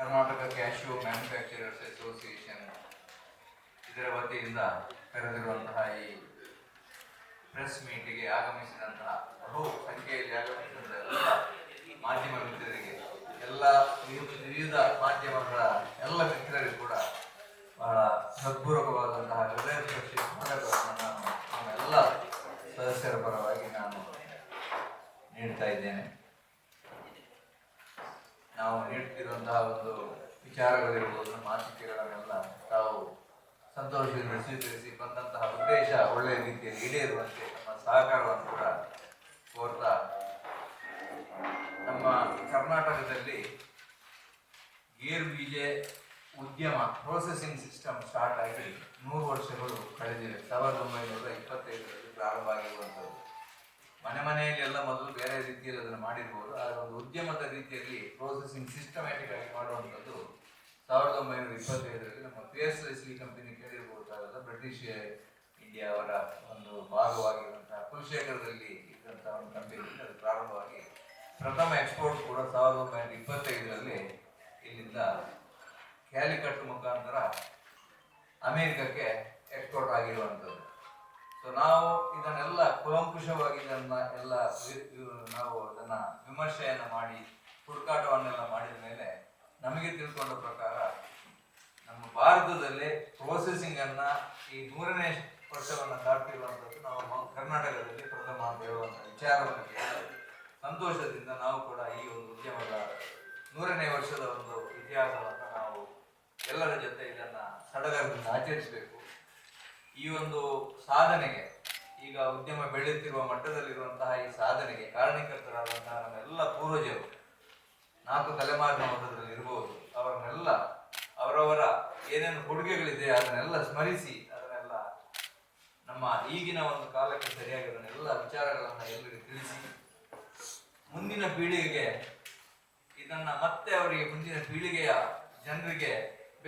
Karnataka cashew manufacturers association ಇದರ ವತಿಯಿಂದ ಕರೆದಿರುವಂತಹ ಈ ಪ್ರೆಸ್ ಮೀಟಿಗೆ ಆಗಮಿಸಿದಂತಹ ಬಹು ಸಂಖ್ಯೆಯಲ್ಲಿ ಆಗಮಿಸಿದ ಎಲ್ಲ ಮಾಧ್ಯಮ ಮಿತ್ರರಿಗೆ, ಎಲ್ಲ ವಿವಿಧ ಮಾಧ್ಯಮಗಳ ಎಲ್ಲ ಮಿತ್ರರಿಗೂ ಕೂಡ ಬಹಳ ಹೃತ್ಪೂರ್ವಕವಾದಂತಹ ಹೃದಯಸ್ಪರ್ಶಿ ಸ್ವಾಗತವನ್ನು ನಾನು ನಮ್ಮೆಲ್ಲ ಸದಸ್ಯರ ಪರವಾಗಿ ನಾನು ನೀಡ್ತಾ ಇದ್ದೇನೆ. ನಾವು ನೀಡುತ್ತಿರುವಂತಹ ಒಂದು ವಿಚಾರಗಳಿರ್ಬೋದು, ಮಾಹಿತಿಗಳನ್ನೆಲ್ಲ ತಾವು ಸಂತೋಷದಿಂದ ಸ್ವೀಕರಿಸಿ ಬಂದಂತಹ ಉದ್ದೇಶ ಒಳ್ಳೆಯ ರೀತಿಯಲ್ಲಿ ಈಡೇರುವಂತೆ ನಮ್ಮ ಸಹಕಾರವನ್ನು ಕೂಡ ಕೋರ್ತಾ, ನಮ್ಮ ಕರ್ನಾಟಕದಲ್ಲಿ ಗೇರು ಬೀಜ ಉದ್ಯಮ ಪ್ರೊಸೆಸಿಂಗ್ ಸಿಸ್ಟಮ್ ಸ್ಟಾರ್ಟ್ ಆಗಿ 100 ವರ್ಷಗಳು ಕಳೆದಿವೆ. 1925ರಲ್ಲಿ ಪ್ರಾರಂಭ ಆಗಿರುವಂಥದ್ದು. ಮನೆಯಲ್ಲಿ ಎಲ್ಲ ಮೊದಲು ಬೇರೆ ರೀತಿಯಲ್ಲಿ ಅದನ್ನು ಮಾಡಿರ್ಬೋದು, ಆದರೆ ಒಂದು ಉದ್ಯಮದ ರೀತಿಯಲ್ಲಿ ಪ್ರೊಸೆಸಿಂಗ್ ಸಿಸ್ಟಮ್ಯಾಟಿಕ್ ಆಗಿ ಮಾಡುವಂಥದ್ದು 1925ರಲ್ಲಿ ನಮ್ಮ PSLC ಕಂಪನಿ ಕೇಳಿರ್ಬೋದಾಗಲ್ಲ, ಬ್ರಿಟಿಷ್ ಇಂಡಿಯಾ ಅವರ ಒಂದು ಭಾಗವಾಗಿರುವಂತಹ ಕುಲಶೇಖರದಲ್ಲಿ ಇದ್ದಂತಹ ಒಂದು ಕಂಪನಿ ಅದು ಪ್ರಾರಂಭವಾಗಿ ಪ್ರಥಮ ಎಕ್ಸ್ಪೋರ್ಟ್ ಕೂಡ 1925ರಲ್ಲಿ ಇಲ್ಲಿಂದ ಕ್ಯಾಲಿಕಟ್ ಮುಖಾಂತರ ಅಮೇರಿಕಕ್ಕೆ ಎಕ್ಸ್ಪೋರ್ಟ್ ಆಗಿರುವಂಥದ್ದು. ಸೊ ನಾವು ಇದನ್ನೆಲ್ಲ ಕುಲಂಕುಷವಾಗಿ ನಾವು ಅದನ್ನು ವಿಮರ್ಶೆಯನ್ನು ಮಾಡಿ ಹುಡುಕಾಟವನ್ನೆಲ್ಲ ಮಾಡಿದ ಮೇಲೆ ನಮಗೆ ತಿಳ್ಕೊಂಡ ಪ್ರಕಾರ ನಮ್ಮ ಭಾರತದಲ್ಲಿ ಪ್ರೊಸೆಸಿಂಗನ್ನು ಈ 100ನೇ ವರ್ಷವನ್ನು ದಾಟಿರುವಂಥದ್ದು ನಾವು ಕರ್ನಾಟಕದಲ್ಲಿ ಪ್ರಥಮ ಅಂತ ಹೇಳುವಂಥ ವಿಚಾರವನ್ನು ಸಂತೋಷದಿಂದ ನಾವು ಕೂಡ ಈ ಒಂದು ಉದ್ಯಮದ 100ನೇ ವರ್ಷದ ಒಂದು ಇತಿಹಾಸವನ್ನು ನಾವು ಎಲ್ಲರ ಜೊತೆ ಇದನ್ನು ಸಡಗರದಿಂದ ಆಚರಿಸಬೇಕು. ಈ ಒಂದು ಸಾಧನೆಗೆ, ಈಗ ಉದ್ಯಮ ಬೆಳೆಯುತ್ತಿರುವ ಮಟ್ಟದಲ್ಲಿರುವಂತಹ ಈ ಸಾಧನೆಗೆ ಕಾರಣೀಕರ್ತರಾದಂತಹ ನಮ್ಮೆಲ್ಲ ಪೂರ್ವಜರು 4 ತಲೆಮಾರಿನ ಮಟ್ಟದಲ್ಲಿ ಇರಬಹುದು, ಅವರನ್ನೆಲ್ಲ ಅವರವರ ಏನೇನು ಕೊಡುಗೆಗಳಿದೆ ಅದನ್ನೆಲ್ಲ ಸ್ಮರಿಸಿ, ಅದನ್ನೆಲ್ಲ ನಮ್ಮ ಈಗಿನ ಒಂದು ಕಾಲಕ್ಕೆ ಸರಿಯಾಗಿ ಅದನ್ನೆಲ್ಲ ವಿಚಾರಗಳನ್ನು ಎಲ್ಲರಿಗೂ ತಿಳಿಸಿ ಮುಂದಿನ ಪೀಳಿಗೆಗೆ ಇದನ್ನ ಮತ್ತೆ ಅವರಿಗೆ ಮುಂದಿನ ಪೀಳಿಗೆಯ ಜನರಿಗೆ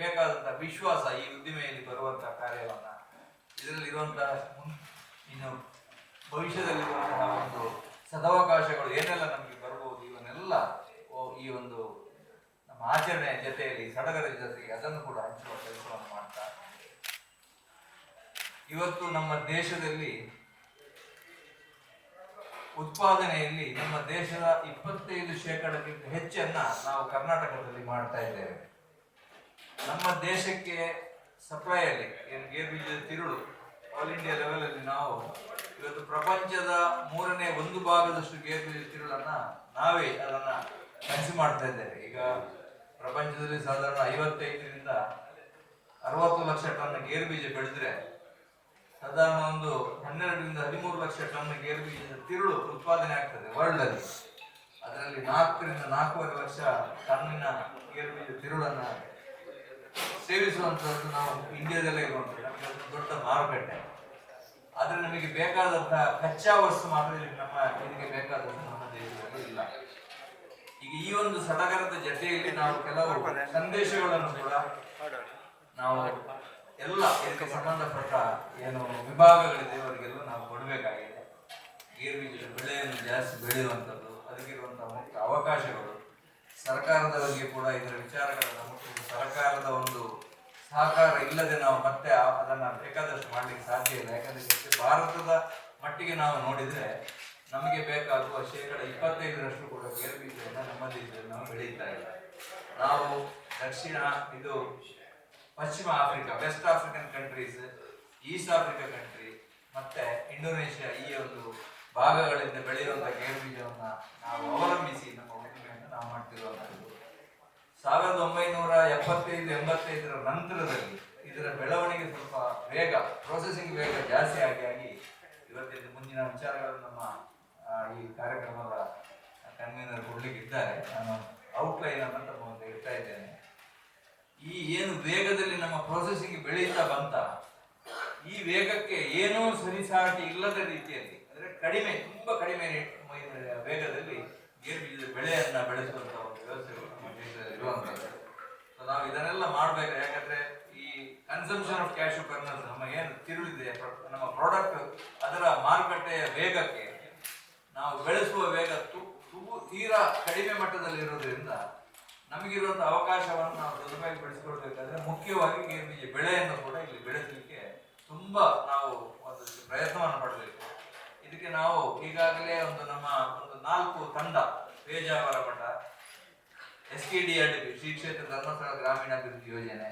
ಬೇಕಾದಂತಹ ವಿಶ್ವಾಸ ಈ ಉದ್ದಿಮೆಯಲ್ಲಿ ಬರುವಂತಹ ಕಾರ್ಯವನ್ನ, ಇದರಲ್ಲಿ ಇರುವಂತಹ ಇನ್ನು ಭವಿಷ್ಯದಲ್ಲಿರುವಂತಹ ಒಂದು ಸದವಕಾಶಗಳು ಏನೆಲ್ಲ ನಮಗೆ ಬರಬಹುದು, ಇವನ್ನೆಲ್ಲ ಈ ಒಂದು ನಮ್ಮ ಆಚರಣೆಯ ಜೊತೆಯಲ್ಲಿ ಸಡಗರದ ಜೊತೆಗೆ ಅದನ್ನು ಕೂಡ ಹಂಚುವ ಕೆಲಸವನ್ನು ಮಾಡ್ತಾ, ಇವತ್ತು ನಮ್ಮ ದೇಶದಲ್ಲಿ ಉತ್ಪಾದನೆಯಲ್ಲಿ ನಮ್ಮ ದೇಶದ 25% ಹೆಚ್ಚನ್ನ ನಾವು ಕರ್ನಾಟಕದಲ್ಲಿ ಮಾಡ್ತಾ ಇದ್ದೇವೆ. ನಮ್ಮ ದೇಶಕ್ಕೆ ಸಪ್ಲೈಯಲ್ಲಿ ಏನು ಗೇರು ಬೀಜದ ತಿರುಳು ಆಲ್ ಇಂಡಿಯಾ ಲೆವೆಲಲ್ಲಿ ನಾವು ಇವತ್ತು ಪ್ರಪಂಚದ 3ನೇ 1 ಭಾಗದಷ್ಟು ಗೇರು ಬೀಜದ ತಿರುಳನ್ನ ನಾವೇ ಅದನ್ನ ಕನ್ಸ್ಯೂಮ್ ಮಾಡ್ತಾ ಇದ್ದೇವೆ. ಈಗ ಪ್ರಪಂಚದಲ್ಲಿ ಸಾಧಾರಣ 55ರಿಂದ 60 ಲಕ್ಷ ಟನ್ ಗೇರು ಬೀಜ ಬೆಳೆದ್ರೆ ಸಾಧಾರಣ ಒಂದು 12ರಿಂದ 13 ಲಕ್ಷ ಟನ್ ಗೇರು ಬೀಜದ ತಿರುಳು ಉತ್ಪಾದನೆ ಆಗ್ತದೆ ವರ್ಲ್ಡ್ ಅಲ್ಲಿ. ಅದರಲ್ಲಿ 4ರಿಂದ 4.5 ಲಕ್ಷ ಟನ್ನಿನ ಗೇರು ಬೀಜ ತಿರುಳನ್ನ ಸೇವಿಸುವಂತದ್ದು ನಾವು ಇಂಡಿಯಾದಲ್ಲೇ ಇರುವಂಥದ್ದು. ನಮಗೆ ಒಂದು ದೊಡ್ಡ ಮಾರುಕಟ್ಟೆ. ಆದ್ರೆ ನಮಗೆ ಬೇಕಾದಂತಹ ಕಚ್ಚಾ ವಸ್ತು ಮಾತ್ರ ಇದಕ್ಕೆ ಬೇಕಾದಷ್ಟು ನಮ್ಮ ದೇಶದಲ್ಲಿ ಇಲ್ಲ. ಈಗ ಈ ಒಂದು ಸಡಗರದ ಜೊತೆಯಲ್ಲಿ ನಾವು ಕೆಲವು ಸಂದೇಶಗಳನ್ನು ಕೂಡ ನಾವು ಎಲ್ಲ ಇದಕ್ಕೆ ಸಂಬಂಧಪಟ್ಟ ಏನು ವಿಭಾಗಗಳಿದೆ ಅವರಿಗೆಲ್ಲ ನಾವು ಕೊಡಬೇಕಾಗಿದೆ. ಗೇರು ಬೀಜದ ಬೆಳೆಯನ್ನು ಜಾಸ್ತಿ ಬೆಳೆಯುವಂಥದ್ದು, ಅದಕ್ಕಿರುವಂತಹ ಮುಖ್ಯ ಅವಕಾಶಗಳು, ಸರ್ಕಾರದ ಬಗ್ಗೆ ಕೂಡ ಇದರ ವಿಚಾರಗಳನ್ನು ಮುಟ್ಟಿದ್ದು, ಸರ್ಕಾರದ ಒಂದು ಸಹಕಾರ ಇಲ್ಲದೆ ನಾವು ಮತ್ತೆ ಅದನ್ನು ಬೇಕಾದಷ್ಟು ಮಾಡಲಿಕ್ಕೆ ಸಾಧ್ಯ ಇಲ್ಲ. ಯಾಕಂದರೆ ಭಾರತದ ಮಟ್ಟಿಗೆ ನಾವು ನೋಡಿದರೆ ನಮಗೆ ಬೇಕಾಗುವ 25% ಕೂಡ ಗೇರು ಬೀಜವನ್ನು ನಮ್ಮ ದೇಶದಲ್ಲಿ ನಾವು ಬೆಳೀತಾ ಇಲ್ಲ. ನಾವು ಪಶ್ಚಿಮ Africa, west African countries, east Africa country ಮತ್ತೆ ಇಂಡೋನೇಷ್ಯಾ ಈ ಒಂದು ಭಾಗಗಳಿಂದ ಬೆಳೆಯುವಂತಹ ಗೇರು ಬೀಜವನ್ನು ನಾವು ಅವಲಂಬಿಸಿ ನಮ್ಮ ಉದ್ದಿಮೆಯನ್ನು ನಾವು ಮಾಡ್ತಿರುವಂಥದ್ದು. 1975-85ರ ನಂತರದಲ್ಲಿ ಇದರ ಬೆಳವಣಿಗೆ ಸ್ವಲ್ಪ ವೇಗ, ಪ್ರೊಸೆಸಿಂಗ್ ವೇಗ ಜಾಸ್ತಿ ಆಗಿ ಇವತ್ತಿನ ಮುಂದಿನ ವಿಚಾರಗಳು ನಮ್ಮ ಈ ಕಾರ್ಯಕ್ರಮದ ಕನ್ವೀನರ್ ಕೊಡ್ಲಿಕ್ಕೆ ಇದ್ದಾರೆ. ನಾನು ಔಟ್ಲೈನ್ ಅನ್ನು ತಮ್ಮ ಮುಂದೆ ಇಡ್ತಾ ಇದ್ದೇನೆ. ಈ ಏನು ವೇಗದಲ್ಲಿ ನಮ್ಮ ಪ್ರೊಸೆಸಿಂಗ್ ಬೆಳೀತಾ ಬಂತ, ಈ ವೇಗಕ್ಕೆ ಏನೂ ಸರಿಸಾಟಿ ಇಲ್ಲದ ರೀತಿಯಲ್ಲಿ, ಅಂದರೆ ತುಂಬಾ ಕಡಿಮೆ ವೇಗದಲ್ಲಿ ಗೇರು ಬೀಜದ ಬೆಳೆಯನ್ನ ಬೆಳೆಸುವಂತಹ ಒಂದು ವ್ಯವಸ್ಥೆಗಳು ನಮ್ಮ ದೇಶದಲ್ಲಿ ಇರುವಂಥದ್ದು. ಸೊ ನಾವು ಇದನ್ನೆಲ್ಲ ಮಾಡಬೇಕು. ಯಾಕಂದ್ರೆ ಈ ಕನ್ಸಂಪ್ಷನ್ ಆಫ್ ಕ್ಯಾಶ್ಯೂ ಕರ್ನಲ್ಸ್, ನಮ್ಮ ಏನು ತಿರುಳಿದೆ ನಮ್ಮ ಪ್ರಾಡಕ್ಟ್, ಅದರ ಮಾರುಕಟ್ಟೆಯ ವೇಗಕ್ಕೆ ನಾವು ಬೆಳೆಸುವ ವೇಗ ತೀರಾ ಕಡಿಮೆ ಮಟ್ಟದಲ್ಲಿ ಇರೋದ್ರಿಂದ ನಮಗಿರುವಂತಹ ಅವಕಾಶವನ್ನು ನಾವು ಸದುಪಯೋಗಪಡಿಸಿಕೊಳ್ಬೇಕಾದ್ರೆ ಮುಖ್ಯವಾಗಿ ಗೇರು ಬೀಜ ಬೆಳೆಯನ್ನು ಕೂಡ ಇಲ್ಲಿ ಬೆಳೆಸಲಿಕ್ಕೆ ತುಂಬಾ ನಾವು ಒಂದಷ್ಟು ಪ್ರಯತ್ನವನ್ನು ಪಡಬೇಕು. ಇದಕ್ಕೆ ನಾವು ಈಗಾಗಲೇ ನಮ್ಮ ಒಂದು 4 ತಂಡ, ಪೇಜಾವರ ಮಠ, SKDRDP ಶ್ರೀ ಕ್ಷೇತ್ರ ಧರ್ಮಸ್ಥಳ ಗ್ರಾಮೀಣಾಭಿವೃದ್ಧಿ ಯೋಜನೆ,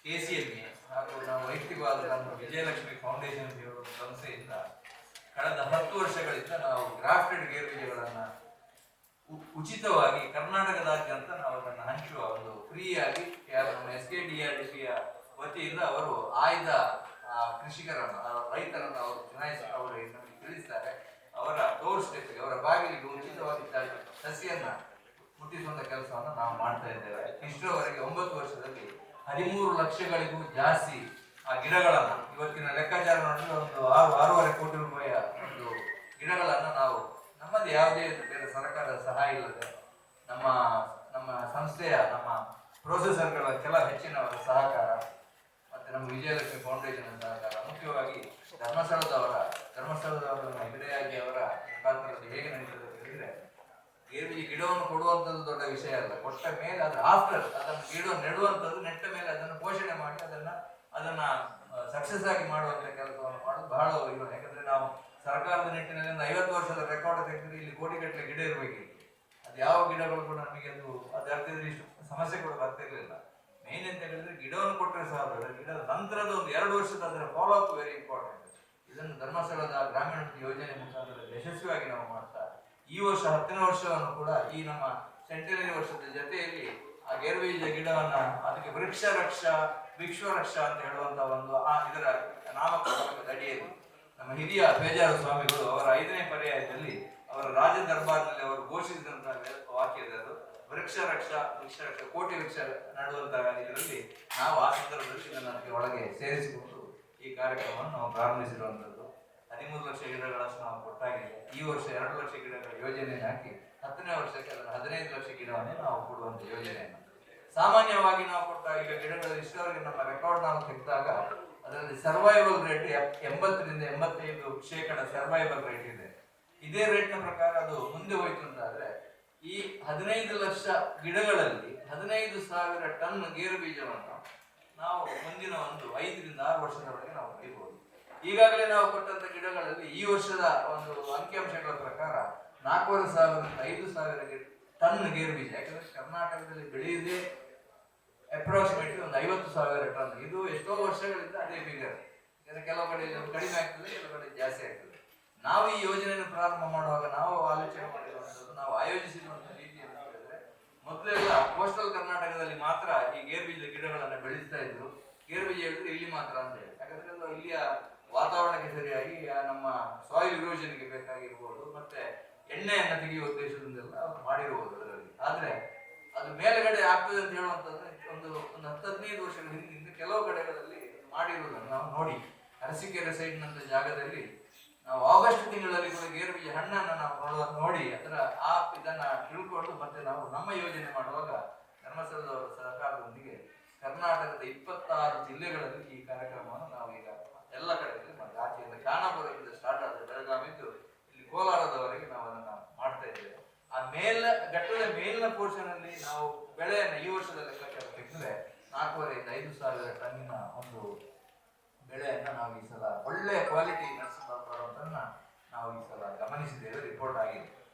KCMA ಹಾಗೂ ನಾವು ವೈಯಕ್ತಿಕವಾದ ವಿಜಯಲಕ್ಷ್ಮಿ ಫೌಂಡೇಶನ್ ಸಂಸ್ಥೆಯಿಂದ ಕಳೆದ 10 ವರ್ಷಗಳಿಂದ ನಾವು ಗ್ರಾಫ್ಟೆಡ್ ಗೇರು ಬೀಜಗಳನ್ನ ಉಚಿತವಾಗಿ ಕರ್ನಾಟಕದಾದ್ಯಂತ ನಾವು ಅದನ್ನು ಹಂಚುವ ಒಂದು ಫ್ರೀಯಾಗಿ ನಮ್ಮ SKDRDP ವತಿಯಿಂದ ಅವರು ಆಯ್ದ ಕೃಷಿಕರನ್ನು, ರೈತರನ್ನು ಅವರು ಚುನಾಯಿಸಿ ಅವರು ನಮಗೆ ತಿಳಿಸ್ತಾರೆ. ಅವರ ಡೋರ್ ಸ್ಟೆಪ್ಗೆ, ಅವರ ಬಾಗಿಲಿಗೆ ಉಚಿತವಾಗಿ ಸಸಿಯನ್ನ ಮುಟ್ಟಿಸುವಂತ ಕೆಲಸವನ್ನು ನಾವು ಮಾಡ್ತಾ ಇದ್ದೇವೆ. ಇಷ್ಟರವರೆಗೆ 9 ವರ್ಷದಲ್ಲಿ 13 ಲಕ್ಷಗಳಿಗೂ ಜಾಸ್ತಿ ಆ ಗಿಡಗಳನ್ನ, ಇವತ್ತಿನ ಲೆಕ್ಕಾಚಾರ ನೋಡಿದ್ರೆ ಒಂದು 6-6.5 ಕೋಟಿ ರೂಪಾಯಿಯ ಒಂದು ಗಿಡಗಳನ್ನ ನಾವು ನಮ್ಮದು ಯಾವುದೇ ಬೇರೆ ಸರ್ಕಾರದ ಸಹಾಯ ಇಲ್ಲದೆ ನಮ್ಮ ಸಂಸ್ಥೆಯ ನಮ್ಮ ಪ್ರೊಸೆಸರ್ಗಳ ಕೆಲ ಹೆಚ್ಚಿನವರ ಸಹಕಾರ ಮತ್ತೆ ನಮ್ಮ ವಿಜಯಲಕ್ಷ್ಮಿ ಫೌಂಡೇಶನ್ ಸಹಕಾರ, ಮುಖ್ಯವಾಗಿ ಧರ್ಮಸ್ಥಳದವರ ಹೆಗಡೆಯಾಗಿ ಅವರ ಮುಖಾಂತರದಲ್ಲಿ ಹೇಗೆ ನಡೀತದೆ ಅಂತ ಹೇಳಿದ್ರೆ, ಗೇರು ಬೀಜ ಗಿಡವನ್ನು ಕೊಡುವಂಥದ್ದು ದೊಡ್ಡ ವಿಷಯ ಅಲ್ಲ. ಕೊಟ್ಟ ಮೇಲೆ ಅದರ ಆಫ್ಟರ್ ಅದನ್ನು ಗಿಡ ನೆಡುವಂಥದ್ದು, ನೆಟ್ಟ ಮೇಲೆ ಅದನ್ನು ಪೋಷಣೆ ಮಾಡಿ ಅದನ್ನ ಸಕ್ಸಸ್ ಆಗಿ ಮಾಡುವಂತ ಕೆಲಸವನ್ನು ಮಾಡೋದು ಬಹಳ ಇದು. ಯಾಕಂದ್ರೆ ನಾವು ಸರ್ಕಾರದ ನಿಟ್ಟಿನಲ್ಲಿ 50 ವರ್ಷದ ರೆಕಾರ್ಡ್ ತೆಗೆದ್ರೆ ಇಲ್ಲಿ ಕೋಟಿಗಟ್ಟಲೆ ಗಿಡ ಇರಬೇಕಿತ್ತು. ಅದು ಯಾವ ಗಿಡಗಳು ಕೂಡ ನಮಗೆ ಅದು ಅರ್ಥಿದ್ರೆ ಇಷ್ಟು ಸಮಸ್ಯೆ ಕೂಡ ಬರ್ತಿರ್ಲಿಲ್ಲ. ಮೇನ್ ಅಂತ ಹೇಳಿದ್ರೆ ಗಿಡವನ್ನು ಕೊಟ್ಟರೆ ಸಾಧ್ಯ, ಗಿಡದ ನಂತರದ ಒಂದು 2 ವರ್ಷದ ಅದರ ಫಾಲೋ ಅಪ್ ವೆರಿ ಇಂಪಾರ್ಟೆಂಟ್. ಇದನ್ನು ಧರ್ಮಸ್ಥಳದ ಗ್ರಾಮೀಣಾಭಿವೃದ್ಧಿ ಯೋಜನೆ ಮುಖಾಂತರ ಯಶಸ್ವಿಯಾಗಿ ನಾವು ಮಾಡ್ತಾ ಈ ವರ್ಷ 10ನೇ ವರ್ಷವನ್ನು ಕೂಡ ಈ ನಮ್ಮ ಸೆಂಟನರಿ ವರ್ಷದ ಜೊತೆಯಲ್ಲಿ ಆ ಗೇರು ಬೀಜ ಗಿಡವನ್ನ ಅದಕ್ಕೆ ವೃಕ್ಷ ರಕ್ಷಾ ವಿಶ್ವ ರಕ್ಷಾ ಅಂತ ಹೇಳುವಂತ ಒಂದು ಇದರ ನಾಮಕರಣದ ಅಡಿಯಲ್ಲಿ ನಮ್ಮ ಹಿರಿಯ ಪೇಜಾರ ಸ್ವಾಮಿಗಳು ಅವರ 5ನೇ ಪರ್ಯಾಯದಲ್ಲಿ ಅವರ ರಾಜ ದರ್ಬಾರ್ನಲ್ಲಿ ಅವರು ಘೋಷಿಸಿದಂತಹ ವಾಕ್ಯದ ವೃಕ್ಷ ರಕ್ಷಾ ಕೋಟಿ ವೃಕ್ಷ ನಡುವಂತಹ ಇದರಲ್ಲಿ ನಾವು ಆ ಸಂದರ್ಭದಲ್ಲಿ ಇದನ್ನು ಅದಕ್ಕೆ ಒಳಗೆ ಸೇರಿಸಿಕೊಂಡು ಈ ಕಾರ್ಯಕ್ರಮವನ್ನು ನಾವು ಪ್ರಾರಂಭಿಸಿರುವಂಥದ್ದು. 13 ಲಕ್ಷ ಗಿಡಗಳಷ್ಟು ನಾವು ಕೊಟ್ಟಾಗಿದೆ. ಈ ವರ್ಷ 2 ಲಕ್ಷ ಗಿಡಗಳ ಯೋಜನೆಯನ್ನು ಹಾಕಿ 10ನೇ ವರ್ಷಕ್ಕೆ ಅದನ್ನು 15 ಲಕ್ಷ ಗಿಡವನ್ನೇ ನಾವು ಕೊಡುವಂತ ಯೋಜನೆಯನ್ನು ಸಾಮಾನ್ಯವಾಗಿ ನಾವು ಕೊಟ್ಟಾಗ ಈಗ ಗಿಡಗಳ ಇಷ್ಟವರೆಗೆ ನಮ್ಮ ರೆಕಾರ್ಡ್ ನಾವು ತೆಗೆದಾಗ ಅದರಲ್ಲಿ ಸರ್ವೈವಲ್ ರೇಟ್ 80ರಿಂದ 85% ಸರ್ವೈವಲ್ ರೇಟ್ ಇದೆ. ಇದೇ ರೇಟ್ನ ಪ್ರಕಾರ ಅದು ಮುಂದೆ ಹೋಯ್ತು ಅಂತಾದ್ರೆ ಈ 15 ಲಕ್ಷ ಗಿಡಗಳಲ್ಲಿ 15,000 ಟನ್ ಗೇರು ಬೀಜವನ್ನು ನಾವು ಮುಂದಿನ ಒಂದು 5ರಿಂದ 6 ವರ್ಷದವರೆಗೆ ನಾವು ಪಡೆಯಬಹುದು. ಈಗಾಗಲೇ ನಾವು ಕೊಟ್ಟಂತ ಗಿಡಗಳಲ್ಲಿ ಈ ವರ್ಷದ ಒಂದು ಅಂಕಿಅಂಶಗಳ ಪ್ರಕಾರ 4,500ರಿಂದ 5,000 ಟನ್ ಗೇರು ಬೀಜ. ಯಾಕಂದ್ರೆ ಕರ್ನಾಟಕದಲ್ಲಿ ಬೆಳೆಯುವುದೇ ಅಪ್ರಾಕ್ಸಿಮೇಟ್ಲಿ ಒಂದು 50,000 ಟನ್. ಇದು ಎಷ್ಟೋ ವರ್ಷಗಳಿಂದ ಅದೇ ಫಿಗರ್. ಯಾಕಂದ್ರೆ ಕೆಲವು ಕಡೆ ಕಡಿಮೆ ಆಗ್ತದೆ, ಕೆಲವು ಕಡೆ ಜಾಸ್ತಿ ಆಗ್ತದೆ. ನಾವು ಈ ಯೋಜನೆಯನ್ನು ಪ್ರಾರಂಭ ಮಾಡುವಾಗ ನಾವು ಆಲೋಚನೆ ಮಾಡಿರುವಂಥದ್ದು, ನಾವು ಆಯೋಜಿಸಿರುವಂತಹ ರೀತಿ ಅಂತ ಹೇಳಿದ್ರೆ, ಮೊದಲೆಲ್ಲ ಕೋಸ್ಟಲ್ ಕರ್ನಾಟಕದಲ್ಲಿ ಮಾತ್ರ ಈ ಗೇರು ಬೀಜದ ಗಿಡಗಳನ್ನು ಬೆಳೆಸ್ತಾ ಇದ್ರು. ಗೇರು ಬೀಜ ಹೇಳಿದ್ರೆ ಇಲ್ಲಿ ಮಾತ್ರ ಅಂತ ಹೇಳಿ, ಯಾಕಂದ್ರೆ ಇಲ್ಲಿಯ ವಾತಾವರಣಕ್ಕೆ ಸರಿಯಾಗಿ ನಮ್ಮ ಸಾಯಿಲ್ ಇರೋಷನ್ಗೆ ಬೇಕಾಗಿರ್ಬೋದು, ಮತ್ತೆ ಎಣ್ಣೆಯನ್ನು ತೆಗೆಯುವ ಉದ್ದೇಶದಿಂದೆಲ್ಲ ಅವರು ಮಾಡಿರಬಹುದು ಅದರಲ್ಲಿ. ಆದ್ರೆ ಅದು ಮೇಲ್ಗಡೆ ಆಗ್ತದೆ ಅಂತ ಹೇಳುವಂಥದ್ದು ಒಂದು 10-15 ವರ್ಷಗಳ ಹಿಂದಿಂದ ಕೆಲವು ಕಡೆಗಳಲ್ಲಿ ಮಾಡಿರುವುದನ್ನು ನಾವು ನೋಡಿ, ಅರಸೀಕೆರೆ ಸೈಡ್ನಂತ ಜಾಗದಲ್ಲಿ ನಾವು ಆಗಸ್ಟ್ ತಿಂಗಳಲ್ಲಿ ಕೂಡ ಗೇರು ಬೀಜ ಹಣ್ಣನ್ನು ನಾವು ನೋಡಿ ಅದರ ಇದನ್ನ ತಿಳ್ಕೊಂಡು ಮತ್ತೆ ನಾವು ನಮ್ಮ ಯೋಜನೆ ಮಾಡುವಾಗ ಧರ್ಮಸ್ಥಳದವರ ಸಹಕಾರದೊಂದಿಗೆ ಕರ್ನಾಟಕದ 26 ಜಿಲ್ಲೆಗಳಲ್ಲಿ ಈ ಕಾರ್ಯಕ್ರಮವನ್ನು ನಾವು ಈಗ ಎಲ್ಲ ಕಡೆಗಳಲ್ಲಿ ಮಾಡಿ, ಆಚೆಯಿಂದ ಖಾನಾಪುರದಿಂದ ಸ್ಟಾರ್ಟ್ ಆದ ಬೆಳಗಾವಿದ್ದು ಇಲ್ಲಿ ಕೋಲಾರದವರೆಗೆ ನಾವು ಅದನ್ನ ಮಾಡ್ತಾ ಇದ್ದೇವೆ. ಆ ಘಟ್ಟದ ಮೇಲಿನ ಪೋರ್ಷನ್ ಅಲ್ಲಿ ನಾವು ಬೆಳೆಯನ್ನು ಈ ವರ್ಷದ ಲೆಕ್ಕಾಚಾರ ತೆಗೆದ್ರೆ 4,500ರಿಂದ 5,000 ಟನ್ನಿನ ಒಂದು ಬೆಳೆಯನ್ನ ನಾವು ಈ ಸಲ ಒಳ್ಳೆಯ ಕ್ವಾಲಿಟಿ ಬರುವಂತನ್ನ ನಾವು ಈ ಸಲ ಗಮನಿಸಿದ್ದೇವೆ, ರಿಪೋರ್ಟ್ ಆಗಿದೆ.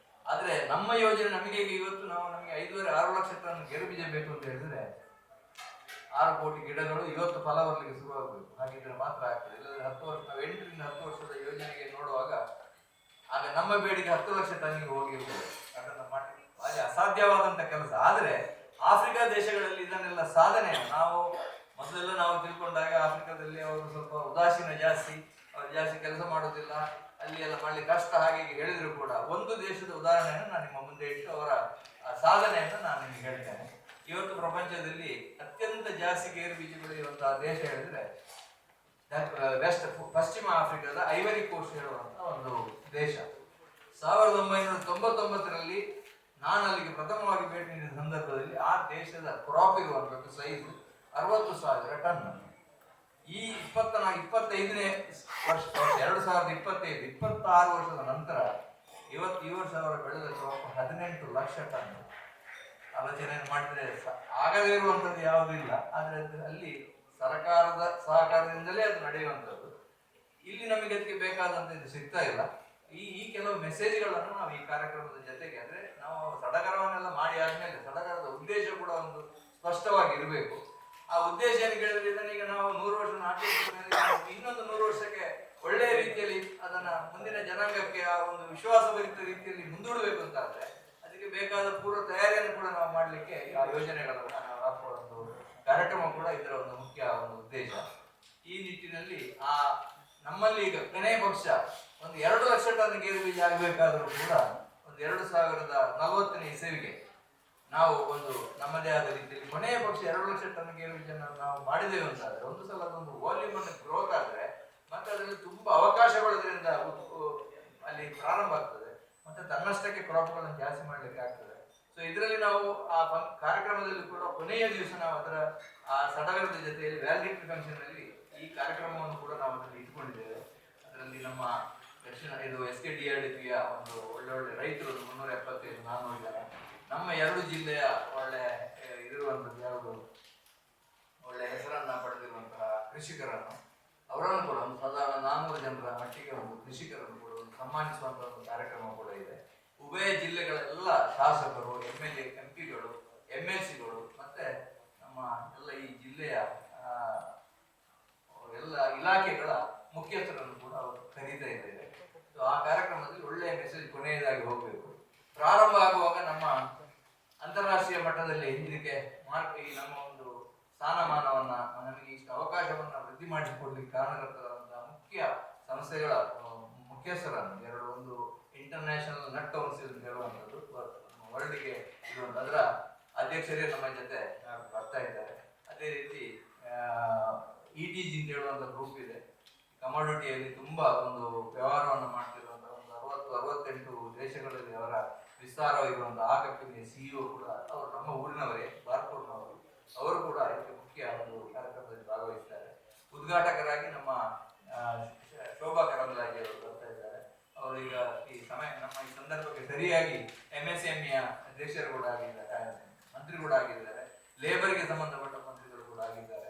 ಆದ್ರೆ ನಮ್ಮ ಯೋಜನೆ ನಮಗೆ ಇವತ್ತು ನಮಗೆ 5.5-6 ಲಕ್ಷ ಟನ್ ಗೇರು ಬೀಜ ಬೇಕು ಅಂತ ಹೇಳಿದ್ರೆ 6 ಕೋಟಿ ಗಿಡಗಳು ಇವತ್ತು ಫಲ ಬರಲಿಕ್ಕೆ ಶುರುವಾಗಬೇಕು. ಹಾಗಿದ್ರೆ ಮಾತ್ರ ಆಗ್ತದೆ. ಇಲ್ಲದ್ರೆ 10 ವರ್ಷ, ನಾವು 8ರಿಂದ 10 ವರ್ಷದ ಯೋಜನೆಗೆ ನೋಡುವಾಗ ಆಗ ನಮ್ಮ ಬೇಡಿಕೆ 10 ಲಕ್ಷ ಟನ್ನಿಗೆ ಹೋಗಿರ್ಬೋದು. ಅದನ್ನ ಮಾಡಿ ಹಾಗೆ ಅಸಾಧ್ಯವಾದಂತ ಕೆಲಸ. ಆದ್ರೆ ಆಫ್ರಿಕಾ ದೇಶಗಳಲ್ಲಿ ಇದನ್ನೆಲ್ಲ ಸಾಧನೆ ನಾವು ಮೊದಲೆಲ್ಲ ನಾವು ತಿಳ್ಕೊಂಡಾಗ ಆಫ್ರಿಕಾದಲ್ಲಿ ಅವರು ಸ್ವಲ್ಪ ಉದಾಸೀನ ಜಾಸ್ತಿ, ಅವರು ಜಾಸ್ತಿ ಕೆಲಸ ಮಾಡೋದಿಲ್ಲ, ಅಲ್ಲಿ ಎಲ್ಲ ಮಾಡ್ಲಿಕ್ಕೆ ಕಷ್ಟ ಹಾಗೆ ಹೇಳಿದ್ರು ಕೂಡ ಒಂದು ದೇಶದ ಉದಾಹರಣೆಯನ್ನು ನಾನು ನಿಮ್ಮ ಮುಂದೆ ಇಟ್ಟು ಅವರ ಸಾಧನೆಯನ್ನು ನಾನು ನಿಮಗೆ ಹೇಳ್ತೇನೆ. ಇವತ್ತು ಪ್ರಪಂಚದಲ್ಲಿ ಅತ್ಯಂತ ಜಾಸ್ತಿ ಗೇರು ಬೀಜ ಬೆಳೆಯುವಂತಹ ದೇಶ ಹೇಳಿದ್ರೆ ಪಶ್ಚಿಮ ಆಫ್ರಿಕಾದ ಐವರಿ ಕೋಸ್ಟ್ ಹೇಳುವಂತ ಒಂದು ದೇಶ. 1999ರಲ್ಲಿ ನಾನು ಅಲ್ಲಿಗೆ ಪ್ರಥಮವಾಗಿ ಭೇಟಿ ನೀಡಿದ ಸಂದರ್ಭದಲ್ಲಿ ಆ ದೇಶದ ಕ್ರಾಪ್ ಇರುವಂತದ್ದು ಸೈಜ್ 60,000 ಟನ್. ಈ 25ನೇ ವರ್ಷ 2025 26 ವರ್ಷದ ನಂತರ ಈ ವರ್ಷ ಅವರು ಬೆಳೆದ ಕ್ರಾಪ್ 18 ಲಕ್ಷ ಟನ್. ಆಲೋಚನೆಯನ್ನು ಮಾಡಿದ್ರೆ ಆಗದೇ ಇರುವಂಥದ್ದು ಯಾವುದೂ ಇಲ್ಲ. ಆದರೆ ಅಲ್ಲಿ ಸರ್ಕಾರದ ಸಹಕಾರದಿಂದಲೇ ಅದು ನಡೆಯುವಂಥದ್ದು. ಇಲ್ಲಿ ನಮಗೆ ಅದಕ್ಕೆ ಬೇಕಾದಂತ ಇದು ಸಿಗ್ತಾ ಇಲ್ಲ. ಈ ಕೆಲವು ಮೆಸೇಜ್ಗಳನ್ನು ನಾವು ಈ ಕಾರ್ಯಕ್ರಮದ ಜೊತೆಗೆ, ಅಂದ್ರೆ ನಾವು ಸಡಗರವನ್ನೆಲ್ಲ ಮಾಡಿ ಆದ್ಮೇಲೆ ಸಡಗರದ ಉದ್ದೇಶ ಕೂಡ ಒಂದು ಸ್ಪಷ್ಟವಾಗಿ ಇರಬೇಕು. ಆ ಉದ್ದೇಶ ಏನು ಕೇಳಿದ್ರೆ, ಇದನ್ನೀಗ ನಾವು 100 ವರ್ಷ ಇನ್ನೊಂದು 100 ವರ್ಷಕ್ಕೆ ಒಳ್ಳೆಯ ರೀತಿಯಲ್ಲಿ ಅದನ್ನ ಮುಂದಿನ ಜನಾಂಗಕ್ಕೆ ಆ ಒಂದು ವಿಶ್ವಾಸಭರಿತ ರೀತಿಯಲ್ಲಿ ಮುಂದೂಡಬೇಕು ಅಂತ ಆದ್ರೆ ಅದಕ್ಕೆ ಬೇಕಾದ ಪೂರ್ವ ತಯಾರಿಯನ್ನು ಕೂಡ ನಾವು ಮಾಡಲಿಕ್ಕೆ ಆ ಯೋಜನೆಗಳನ್ನು ನಾವು ಹಾಕುವ ಒಂದು ಕಾರ್ಯಕ್ರಮ ಕೂಡ ಇದರ ಒಂದು ಮುಖ್ಯ ಒಂದು ಉದ್ದೇಶ. ಈ ನಿಟ್ಟಿನಲ್ಲಿ ನಮ್ಮಲ್ಲಿ ಈಗ ಕೊನೆಯ ಪಕ್ಷ ಒಂದು 2 ಲಕ್ಷ ಟನ್ ಗೇರು ಬೀಜ ಆಗಬೇಕಾದ್ರೂ ಕೂಡ ಒಂದು 2040ನೇ ಇಸವಿಗೆ ನಾವು ಒಂದು ನಮ್ಮದೇ ಆದ ರೀತಿಯಲ್ಲಿ ಕೊನೆಯ ಪಕ್ಷ 2 ಲಕ್ಷ ಟನ್ ಗೇರು ಬೀಜ ನಾವು ಮಾಡಿದ್ದೇವೆ ಅಂತಾದ್ರೆ, ಒಂದು ಸಲ ಅದೊಂದು ವಾಲ್ಯೂಮ್ ಅನ್ನು ಗ್ರೋತ್ ಆದ್ರೆ ಮತ್ತೆ ಅದರಲ್ಲಿ ತುಂಬಾ ಅವಕಾಶಗಳು ಅದರಿಂದ ಅಲ್ಲಿ ಪ್ರಾರಂಭ ಆಗ್ತದೆ. ಮತ್ತೆ ತನ್ನಷ್ಟಕ್ಕೆ ಕ್ರಾಪ್ಗಳನ್ನು ಜಾಸ್ತಿ ಮಾಡ್ಲಿಕ್ಕೆ ಆಗ್ತದೆ. ಸೊ ಇದರಲ್ಲಿ ನಾವು ಆ ಕಾರ್ಯಕ್ರಮದಲ್ಲಿ ಕೂಡ ಕೊನೆಯ ದಿವಸ ನಾವು ಅದರ ಆ ಸಡಗರದ ಜೊತೆಯಲ್ಲಿ ವ್ಯಾಲಿಡಿಟಿ ಫಂಕ್ಷನ್ ಅಲ್ಲಿ ಈ ಕಾರ್ಯಕ್ರಮವನ್ನು ಕೂಡ ನಾವು ಅದರಲ್ಲಿ ಇಟ್ಕೊಂಡಿದ್ದೇವೆ. ಅದರಲ್ಲಿ ನಮ್ಮ ದಕ್ಷಿಣ SKDRDPಯ ಒಂದು ಒಳ್ಳೆ ರೈತರು 375-400 ಜನ, ನಮ್ಮ 2 ಜಿಲ್ಲೆಯ ಒಳ್ಳೆ ಇರುವಂಥದ್ದು ಯಾವುದು ಒಳ್ಳೆ ಹೆಸರನ್ನ ಪಡೆದಿರುವಂತಹ ಕೃಷಿಕರನ್ನು, ಅವರನ್ನು ಕೂಡ ಒಂದು ಸಾಧಾರಣ 400 ಜನರ ಮಟ್ಟಿಗೆ ಒಂದು ಕೃಷಿಕರನ್ನು ಕೂಡ ಒಂದು ಸನ್ಮಾನಿಸುವಂತಹ ಒಂದು ಕಾರ್ಯಕ್ರಮ ಕೂಡ ಇದೆ. ಉಭಯ ಜಿಲ್ಲೆಗಳ ಎಲ್ಲ ಶಾಸಕರು, MLA, MP ಗಳು, MLCಗಳು ಮತ್ತೆ ನಮ್ಮ ಎಲ್ಲ ಈ ಜಿಲ್ಲೆಯ ಎಲ್ಲ ಇಲಾಖೆಗಳ ಮುಖ್ಯಸ್ಥರನ್ನು ಕೂಡ ಅವರು ಕರೀತಾ ಇದ್ದೇವೆ. ಸೊ ಆ ಕಾರ್ಯಕ್ರಮದಲ್ಲಿ ಒಳ್ಳೆಯ ಮೆಸೇಜ್ ಕೊನೆಯದಾಗಿ ಹೋಗಬೇಕು. ಪ್ರಾರಂಭ ಆಗುವಾಗ ನಮ್ಮ ಅಂತಾರಾಷ್ಟ್ರೀಯ ಮಟ್ಟದಲ್ಲಿ ಇದಕ್ಕೆ ಈ ನಮ್ಮ ಒಂದು ಸ್ಥಾನಮಾನವನ್ನ, ನಮಗೆ ಇಷ್ಟು ಅವಕಾಶವನ್ನ ವೃದ್ಧಿ ಮಾಡಿಕೊಡ್ಲಿಕ್ಕೆ ಕಾರಣಕರ್ತರಾದಂತಹ ಮುಖ್ಯ ಸಂಸ್ಥೆಗಳ ಮುಖ್ಯಸ್ಥರನ್ನು ಒಂದು ಇಂಟರ್ನ್ಯಾಷನಲ್ ನಟ್ ಕೌನ್ಸಿಲ್ ಅಂತ ಹೇಳುವಂಥದ್ದು ವರ್ಲ್ಡ್ಗೆ ಇರುವಂತ ಅದರ ಅಧ್ಯಕ್ಷರೇ ನಮ್ಮ ಜೊತೆ ಬರ್ತಾ ಇದ್ದಾರೆ. ಅದೇ ರೀತಿ ETG ಅಂತ ಹೇಳುವಂತ ಗ್ರೂಪ್ ಇದೆ. ಕಮಾಡಿಟಿಯಲ್ಲಿ ತುಂಬಾ ಒಂದು ವ್ಯವಹಾರವನ್ನು ಮಾಡ್ತಿರುವಂತಹ ಒಂದು 60-68 ದೇಶಗಳಲ್ಲಿ ಅವರ ವಿಸ್ತಾರವಾಗಿರುವಂತಹ ಆ ಕಂಪನಿಯ CEO ಕೂಡ ಅವರು ನಮ್ಮ ಊರಿನವರೇ, ಬಾರ್ಪೂರ್ನವರು. ಅವರು ಕೂಡ ಇದಕ್ಕೆ ಮುಖ್ಯ ಒಂದು ಕಾರ್ಯಕ್ರಮದಲ್ಲಿ ಭಾಗವಹಿಸಿದ್ದಾರೆ. ಉದ್ಘಾಟಕರಾಗಿ ನಮ್ಮ ಶೋಭಾ ಕರಂದ್ಲಾಜೆ ಅವರು ಬರ್ತಾ ಇದ್ದಾರೆ. ಅವರು ಈಗ ನಮ್ಮ ಈ ಸಂದರ್ಭಕ್ಕೆ ಸರಿಯಾಗಿ MSMEಯ ಅಧ್ಯಕ್ಷರು ಕೂಡ ಆಗಿದ್ದಾರೆ, ಮಂತ್ರಿ ಕೂಡ ಆಗಿದ್ದಾರೆ, ಲೇಬರ್ಗೆ ಸಂಬಂಧಪಟ್ಟ ಮಂತ್ರಿಗಳು ಕೂಡ ಆಗಿದ್ದಾರೆ.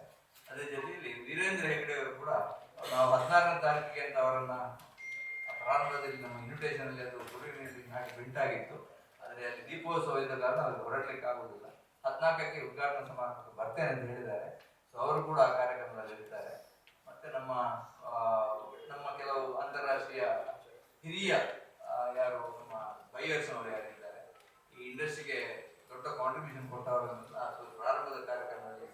ಅದೇ ಜೊತೆಯಲ್ಲಿ ವೀರೇಂದ್ರ ಹೆಗ್ಡೆ ಅವರು ಕೂಡ ನಾವು 16ನೇ ತಾರೀಕಿಗೆ ಅಂತ ಅವರನ್ನ ಪ್ರಾರಂಭದಲ್ಲಿ ನಮ್ಮ ಇನ್ವಿಟೇಷನ್ ಅಲ್ಲಿ ಅದು ಹಾಕಿ ಬಿಂಟಾಗಿತ್ತು. ಆದರೆ ಅಲ್ಲಿ ದೀಪೋತ್ಸವ ಇದ್ದ ಕಾರಣ ಅದು ಹೊರಡ್ಲಿಕ್ಕೆ ಆಗುವುದಿಲ್ಲ. 14ಕ್ಕೆ ಉದ್ಘಾಟನಾ ಸಮಾರಂಭಕ್ಕೆ ಬರ್ತೇನೆ ಅಂತ ಹೇಳಿದ್ದಾರೆ. ಸೊ ಅವರು ಕೂಡ ಆ ಕಾರ್ಯಕ್ರಮದಲ್ಲಿ ಇರ್ತಾರೆ. ಮತ್ತೆ ನಮ್ಮ ಕೆಲವು ಅಂತಾರಾಷ್ಟ್ರೀಯ ಹಿರಿಯ ಯಾರು ನಮ್ಮ ಬೈಯರ್ಸ್ ಅವರು ಯಾರಿದ್ದಾರೆ, ಈ ಇಂಡಸ್ಟ್ರಿಗೆ ದೊಡ್ಡ ಕಾಂಟ್ರಿಬ್ಯೂಷನ್ ಕೊಟ್ಟವರನ್ನೆಲ್ಲ ಪ್ರಾರಂಭದ ಕಾರ್ಯಕ್ರಮದಲ್ಲಿ,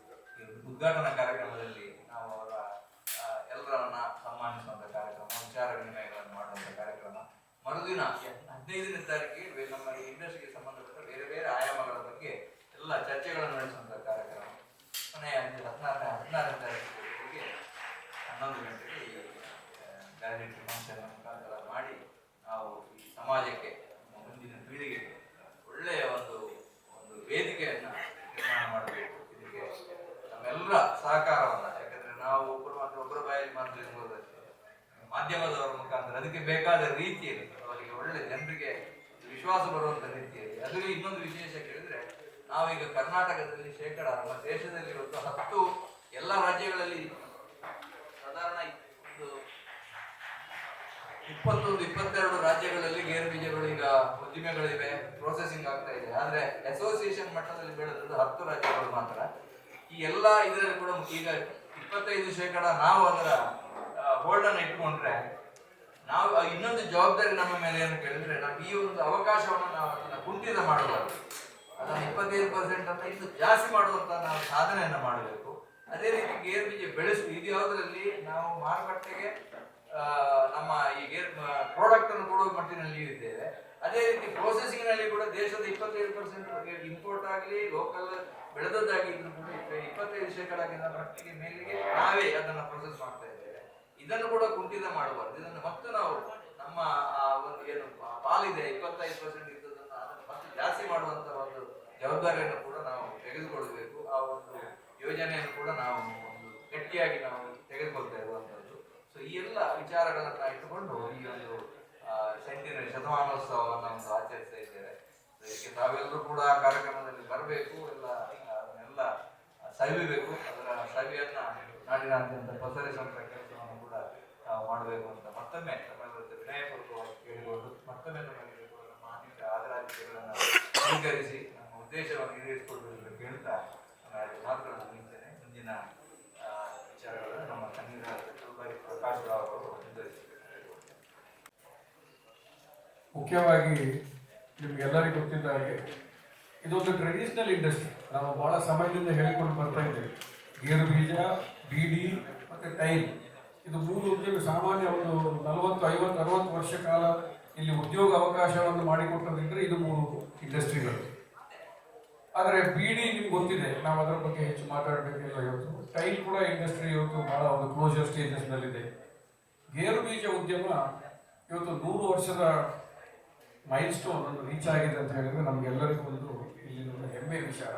ಉದ್ಘಾಟನಾ ಕಾರ್ಯಕ್ರಮದಲ್ಲಿ ನಾವು ಅವರ ಎಲ್ಲರನ್ನ ಸನ್ಮಾನಿಸುವಂತ ಕಾರ್ಯಕ್ರಮ, ವಿಚಾರ ವಿನಿಮಯಗಳನ್ನು ಮಾಡುವಂತ ಕಾರ್ಯಕ್ರಮ. ಮರುದಿನ 15ನೇ ತಾರೀಕಿಗೆ ನಮ್ಮ ಈ ಇಂಡಸ್ಟ್ರಿಗೆ ಸಂಬಂಧಪಟ್ಟ ಬೇರೆ ಬೇರೆ ಆಯಾಮಗಳ ಬಗ್ಗೆ ಎಲ್ಲ ಚರ್ಚೆಗಳನ್ನು ನಡೆಸುವಂತ ಕಾರ್ಯಕ್ರಮ. ಕೊನೆಯ 16ನೇ ತಾರೀಕಿಗೆ 11 ಗಂಟೆಗೆ ಈ ವ್ಯಾಲಿಡಿಟಿ ಫಂಕ್ಷನ್ ಮುಖಾಂತರ ಮಾಡಿ ನಾವು ಈ ಸಮಾಜಕ್ಕೆ, ಮುಂದಿನ ಪೀಳಿಗೆಗೆ ಒಳ್ಳೆಯ ಒಂದು ವೇದಿಕೆಯನ್ನ ನಿರ್ಮಾಣ ಮಾಡಬೇಕು. ಇದಕ್ಕೆ ನಮ್ಮೆಲ್ಲರ ಸಹಕಾರವನ್ನ, ಯಾಕಂದ್ರೆ ನಾವು ಒಬ್ಬರ ಬಾಯಲ್ಲಿ ಮಾತ್ರ ಇರ್ಬೋದಷ್ಟೇ, ಮಾಧ್ಯಮದವರ ಮುಖಾಂತರ ಅದಕ್ಕೆ ಬೇಕಾದ ರೀತಿಯಲ್ಲಿ ಅವರಿಗೆ ಒಳ್ಳೆ ಜನರಿಗೆ ವಿಶ್ವಾಸ ಬರುವಂತ ರೀತಿಯಲ್ಲಿ. ಅದರಲ್ಲಿ ಇನ್ನೊಂದು ವಿಶೇಷ ಕೇಳಿದ್ರೆ, ನಾವೀಗ ಕರ್ನಾಟಕದಲ್ಲಿ ನಮ್ಮ ದೇಶದಲ್ಲಿ ಇವತ್ತು 10 ಎಲ್ಲ ರಾಜ್ಯಗಳಲ್ಲಿ ಸಾಧಾರಣ 21-22 ರಾಜ್ಯಗಳಲ್ಲಿ ಗೇರು ಬೀಜಗಳು ಈಗ ಉದ್ದಿಮೆಗಳಿವೆ, ಪ್ರೊಸೆಸಿಂಗ್ ಆಗ್ತಾ ಇದೆ. ಆದ್ರೆ ಅಸೋಸಿಯೇಷನ್ ಮಟ್ಟದಲ್ಲಿ ಬೆಳೆದದ್ದು 10 ರಾಜ್ಯಗಳು ಮಾತ್ರ. ಈ ಎಲ್ಲ ಇದರಲ್ಲಿ ಕೂಡ ಈಗ 25% ನಾವು ಅದರ ಹೋಲ್ಡ್ ಅನ್ನು ಇಟ್ಕೊಂಡ್ರೆ, ನಾವು ಇನ್ನೊಂದು ಜವಾಬ್ದಾರಿ ನಮ್ಮ ಮೇಲೆ ಏನು ಕೇಳಿದ್ರೆ, ನಾವು ಈ ಒಂದು ಅವಕಾಶವನ್ನು ನಾವು ಅದನ್ನ ಕುಂಠಿತ ಮಾಡಬಾರ್ದು. ಅದನ್ನು 25% ಅಂತ ಇನ್ನು ಜಾಸ್ತಿ ಮಾಡುವಂತ ನಾವು ಸಾಧನೆಯನ್ನ ಮಾಡಬೇಕು. ಅದೇ ರೀತಿ ಗೇರು ಬೀಜ ಇದು ಯಾವುದರಲ್ಲಿ ನಾವು ಮಾರುಕಟ್ಟೆಗೆ ನಮ್ಮ ಈ ಗೇರ್ ಪ್ರಾಡಕ್ಟ್ ಅನ್ನು ಕೊಡುವ ಮಟ್ಟಿನಲ್ಲಿ ಇದ್ದೇವೆ. ಅದೇ ರೀತಿ ಪ್ರೊಸೆಸಿಂಗ್ ನಲ್ಲಿ ಕೂಡ ದೇಶದ 25% ಇಂಪೋರ್ಟ್ ಆಗಲಿ ಲೋಕಲ್ ಬೆಳೆದದ್ದಾಗಿದ್ರು ಕೂಡ 25% ಮಟ್ಟಿಗೆ ಮೇಲಿಗೆ ನಾವೇ ಅದನ್ನ ಪ್ರೊಸೆಸ್ ಮಾಡ್ತಾ ಇದ್ದೇವೆ. ಇದನ್ನು ಕೂಡ ಕುಂಠಿತ ಮಾಡಬಾರ್ದು. ಇದನ್ನು ಮತ್ತು ನಾವು ನಮ್ಮ ಒಂದು ಏನು ಪಾಲಿದೆ 25% ಇದ್ದದನ್ನ ಅದನ್ನು ಮತ್ತೆ ಜಾಸ್ತಿ ಮಾಡುವಂತ ಒಂದು ಜವಾಬ್ದಾರಿಯನ್ನು ಕೂಡ ನಾವು ತೆಗೆದುಕೊಳ್ಬೇಕು. ಆ ಒಂದು ಯೋಜನೆಯನ್ನು ಕೂಡ ನಾವು ಒಂದು ಗಟ್ಟಿಯಾಗಿ ನಾವು ತೆಗೆದುಕೊಳ್ತಾ ಇರುವಂತದ್ದು. ಸೊ ಈ ಎಲ್ಲ ವಿಚಾರಗಳನ್ನ ಇಟ್ಟುಕೊಂಡು ಈ ಒಂದು ಶತಮಾನೋತ್ಸವವನ್ನು ಒಂದು ಆಚರಿಸ್ತಾ ಇದ್ದೇವೆ. ಇದಕ್ಕೆ ತಾವೆಲ್ಲರೂ ಕೂಡ ಆ ಕಾರ್ಯಕ್ರಮದಲ್ಲಿ ಬರಬೇಕು, ಅದನ್ನೆಲ್ಲ ಸವಿಬೇಕು. ಅದರ ಸವಿಯನ್ನ ನಾಡಿನಾದ್ಯಂತ ಪಸರಿಸುವಂಥ ಕೆಲಸವನ್ನು ಕೂಡ ನಾವು ಮಾಡಬೇಕು ಅಂತ ಮತ್ತೊಮ್ಮೆ ತಮ್ಮೆಲ್ಲರ ವಿನಯಪೂರ್ವಕವಾಗಿ ಕೇಳಿಕೊಂಡು ಮತ್ತೊಮ್ಮೆ ನಮಗೆ ನಮ್ಮ ಆದರಾತಿಥ್ಯಗಳನ್ನು ಸ್ವೀಕರಿಸಿ ನಮ್ಮ ಉದ್ದೇಶವನ್ನು ಈಡೇರಿಸಿಕೊಳ್ಳುವುದನ್ನು ಕೇಳ್ತಾ ನಾನು ಮಾತುಗಳನ್ನು ಮುಗಿಸ್ತೇನೆ. ಮುಂದಿನ ವಿಚಾರಗಳನ್ನು ನಮ್ಮ ಕನ್ನಡ ಪ್ರಕಾಶ್ ರಾವ್ ಅವರು ನಿರ್ಧರಿಸಬೇಕು. ಮುಖ್ಯವಾಗಿ ನಿಮಗೆಲ್ಲರಿಗೂ ಗೊತ್ತಿದ್ದ ಹಾಗೆ ಇದೊಂದು ಟ್ರೆಡಿಷನಲ್ ಇಂಡಸ್ಟ್ರಿ. ನಾವು ಬಹಳ ಸಮಯದಿಂದ ಹೇಳಿಕೊಂಡು ಬರ್ತಾ ಇದ್ದೇವೆ. ಗೇರು ಬೀಜ, ಬೀಡಿ ಮತ್ತು ಟೈಲ್, ಇದು 3 ಉದ್ಯೋಗ ಸಾಮಾನ್ಯ ಒಂದು 40, 50, 60 ವರ್ಷ ಕಾಲ ಇಲ್ಲಿ ಉದ್ಯೋಗ ಅವಕಾಶವನ್ನು ಮಾಡಿಕೊಟ್ಟದಿದ್ದರೆ ಇದು 3 ಇಂಡಸ್ಟ್ರಿಗಳು. ಆದರೆ ಬೀಡಿ ನಿಮ್ಗೆ ಗೊತ್ತಿದೆ, ನಾವು ಅದರ ಬಗ್ಗೆ ಹೆಚ್ಚು ಮಾತಾಡಬೇಕಿಲ್ಲ ಇವತ್ತು. ಟೈಲ್ ಕೂಡ ಇಂಡಸ್ಟ್ರಿ ಇವತ್ತು ಬಹಳ ಒಂದು ಕ್ಲೋಸರ್ ಸ್ಟೇಜಸ್ನಲ್ಲಿದೆ. ಗೇರು ಬೀಜ ಉದ್ಯಮ ಇವತ್ತು 100 ವರ್ಷದ ಮೈಲ್ ಸ್ಟೋನ್ ಒಂದು ರೀಚ್ ಆಗಿದೆ ಅಂತ ಹೇಳಿದ್ರೆ ನಮಗೆಲ್ಲರಿಗೂ ಒಂದು ಇಲ್ಲಿ ಒಂದು ಹೆಮ್ಮೆ ವಿಚಾರ.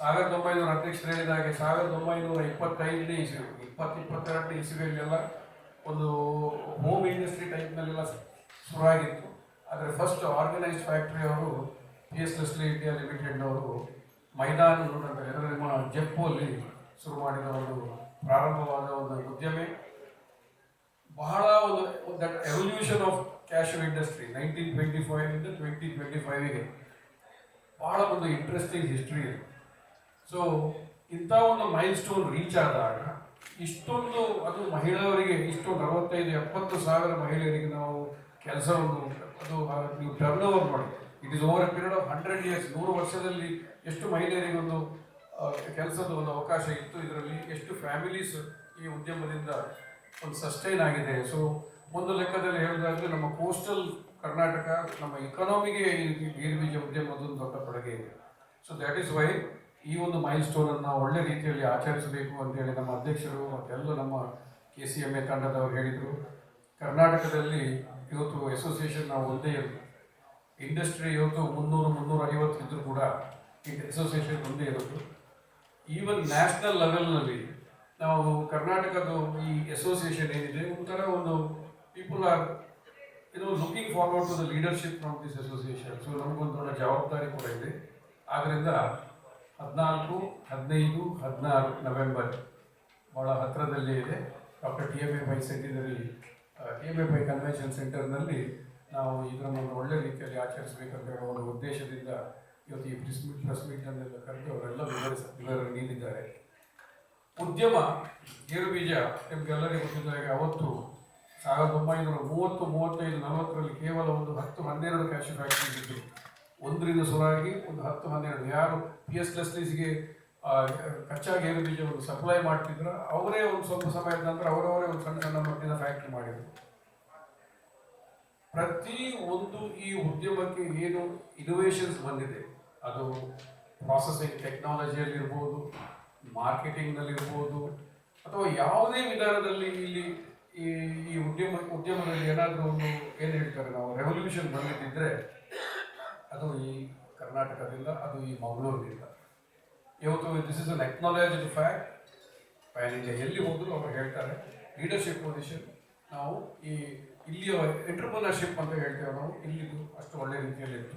1900 ಅಧ್ಯಕ್ಷರು ಹೇಳಿದ ಹಾಗೆ 1925ನೇ ಇಸ್ವಿ, 22ನೇ ಇಸ್ವಿಯಲ್ಲೆಲ್ಲ ಒಂದು ಹೋಮ್ ಇಂಡಸ್ಟ್ರಿ ಟೈಪ್ನಲ್ಲೆಲ್ಲ ಶುರುವಾಗಿತ್ತು. ಆದರೆ ಫಸ್ಟ್ ಆರ್ಗನೈಸ್ಡ್ ಫ್ಯಾಕ್ಟ್ರಿ ಅವರು PS ಲೆಸ್ಲಿ ಇಂಡಿಯಾ ಲಿಮಿಟೆಡ್ನವರು ಮೈದಾನ ಅಂತ ನಿಮ್ಮ ಜೆಪ್ಪುವಲ್ಲಿ ಶುರು ಮಾಡಿದ ಒಂದು ಪ್ರಾರಂಭವಾದ ಒಂದು ಉದ್ಯಮೆ. ಬಹಳ ಒಂದು that evolution of cash industry 1925 2025ಗೆ ಬಹಳ ಒಂದು ಇಂಟ್ರೆಸ್ಟಿಂಗ್ ಹಿಸ್ಟ್ರಿ ಇದೆ. ಸೊ ಇಂಥ ಒಂದು ಮೈಲ್ ಸ್ಟೋನ್ ರೀಚ್ ಆದಾಗ ಇಷ್ಟೊಂದು, ಅದು ಮಹಿಳೆಯರಿಗೆ ಇಷ್ಟೊಂದು 65-70 ಸಾವಿರ ಮಹಿಳೆಯರಿಗೆ ನಾವು ಕೆಲಸವನ್ನು, ಅದು ನೀವು ಟರ್ನ್ ಓವರ್ ಮಾಡಿ, it is over A period of 100 years, 100 ವರ್ಷದಲ್ಲಿ ಎಷ್ಟು ಮಹಿಳೆಯರಿಗೆ ಒಂದು ಕೆಲಸದ ಒಂದು ಅವಕಾಶ ಇತ್ತು, ಇದರಲ್ಲಿ ಎಷ್ಟು ಫ್ಯಾಮಿಲೀಸ್ ಈ ಉದ್ಯಮದಿಂದ ಒಂದು ಸಸ್ಟೈನ್ ಆಗಿದೆ. ಸೊ ಒಂದು ಲೆಕ್ಕದಲ್ಲಿ ಹೇಳೋದಾದ್ರೆ ನಮ್ಮ ಕೋಸ್ಟಲ್ ಕರ್ನಾಟಕ, ನಮ್ಮ ಇಕಾನಮಿಗೆ ಈ ಗೇರು ಬೀಜ ಉದ್ಯಮದೊಂದು ದೊಡ್ಡ ಕೊಡುಗೆ ಇದೆ. ಸೊ ದ್ಯಾಟ್ ಈಸ್ ವೈ ಈ ಒಂದು ಮೈಲ್ ಸ್ಟೋನನ್ನು ಒಳ್ಳೆ ರೀತಿಯಲ್ಲಿ ಆಚರಿಸಬೇಕು ಅಂತೇಳಿ ನಮ್ಮ ಅಧ್ಯಕ್ಷರು ಮತ್ತೆಲ್ಲ ನಮ್ಮ KCMA ತಂಡದವರು ಹೇಳಿದರು. ಕರ್ನಾಟಕದಲ್ಲಿ ಇವತ್ತು ಅಸೋಸಿಯೇಷನ್ ನಾವು ಒಂದೇ ಇರೋದು, ಇಂಡಸ್ಟ್ರಿ ಇವತ್ತು 300-350 ಇದ್ದರೂ ಕೂಡ ಈ ಅಸೋಸಿಯೇಷನ್ ಒಂದೇ ಇರೋದು. ಈವನ್ ನ್ಯಾಷನಲ್ ಲೆವೆಲ್ನಲ್ಲಿ ನಾವು ಕರ್ನಾಟಕದ ಈ ಅಸೋಸಿಯೇಷನ್ ಏನಿದೆ, ಒಂಥರ ಒಂದು people are looking forward to the leadership from this association. So ನಮಗೊಂದು ದೊಡ್ಡ ಜವಾಬ್ದಾರಿ ಕೂಡ ಇದೆ. ಆದ್ದರಿಂದ 14, 15, 16 ನವೆಂಬರ್ ಭಾಳ ಹತ್ತಿರದಲ್ಲೇ ಇದೆ. Doctor TMA Pai centenary TMA Pai convention ಸೆಂಟರ್ನಲ್ಲಿ ನಾವು ಇದನ್ನು ಒಳ್ಳೆ ರೀತಿಯಲ್ಲಿ ಆಚರಿಸಬೇಕಂತ ಹೇಳೋ ಒಂದು ಉದ್ದೇಶದಿಂದ ಇವತ್ತು ಈ ಪ್ರೆಸ್ ಮೀಟನ್ನೆಲ್ಲ ಕರೆದು ಅವರೆಲ್ಲ ವಿವರ ನೀಡಿದ್ದಾರೆ. ಉದ್ಯಮ ಗೇರು ಬೀಜ ನಿಮಗೆಲ್ಲರಿಗೂ ಗೊತ್ತಿದ್ದಾಗ ಅವತ್ತು 1930, 35, 40ರಲ್ಲಿ ಕೇವಲ ಒಂದು 10-12 ಕ್ಯಾಶು ಫ್ಯಾಕ್ಟ್ರೀಸ್ ಇದ್ದರು. ಒಂದರಿಂದ ಶುರುವಾಗಿ ಒಂದು 10-12 ಯಾರು PS ಲೆಸ್ಲೀಸ್ಗೆ ಕಚ್ಚಾ ಗೇರು ಬೀಜವನ್ನು ಸಪ್ಲೈ ಮಾಡ್ತಿದ್ರು ಅವರೇ ಒಂದು ಸ್ವಲ್ಪ ಸಮಯದ ನಂತರ ಅವರವರೇ ಒಂದು ಸಣ್ಣ ಸಣ್ಣ ಮಟ್ಟಿನ ಫ್ಯಾಕ್ಟ್ರಿ ಮಾಡಿದರು. ಪ್ರತಿ ಒಂದು ಈ ಉದ್ಯಮಕ್ಕೆ ಏನು ಇನೋವೇಷನ್ಸ್ ಬಂದಿದೆ, ಅದು ಪ್ರಾಸೆಸಿಂಗ್ ಟೆಕ್ನಾಲಜಿಯಲ್ಲಿರ್ಬೋದು, ಮಾರ್ಕೆಟಿಂಗ್ನಲ್ಲಿರ್ಬೋದು, ಅಥವಾ ಯಾವುದೇ ವಿಧಾನದಲ್ಲಿ ಇಲ್ಲಿ ಈ ಉದ್ಯಮದಲ್ಲಿ ಏನಾದರೂ ಒಂದು ಏನು ಹೇಳ್ತಾರೆ ನಾವು ರೆವಲ್ಯೂಷನ್ ಬಂದಿದ್ದರೆ ಅದು ಈ ಕರ್ನಾಟಕದಿಂದ, ಅದು ಈ ಮಂಗಳೂರಿನಿಂದ. ಇವತ್ತು this is an ಅಕ್ನಾಲೇಜ್ಡ್ fact. PAN India ಎಲ್ಲಿ ಹೋದರೂ ಅವರು ಹೇಳ್ತಾರೆ ಲೀಡರ್ಶಿಪ್ ಪೊಸಿಷನ್ ನಾವು ಈ ಇಲ್ಲಿಯ ಎಂಟರ್ಪ್ರಿನರ್ಶಿಪ್ ಅಂತ ಹೇಳ್ತೇವೆ ನಾವು, ಇಲ್ಲಿದು ಅಷ್ಟು ಒಳ್ಳೆ ರೀತಿಯಲ್ಲಿ ಇತ್ತು.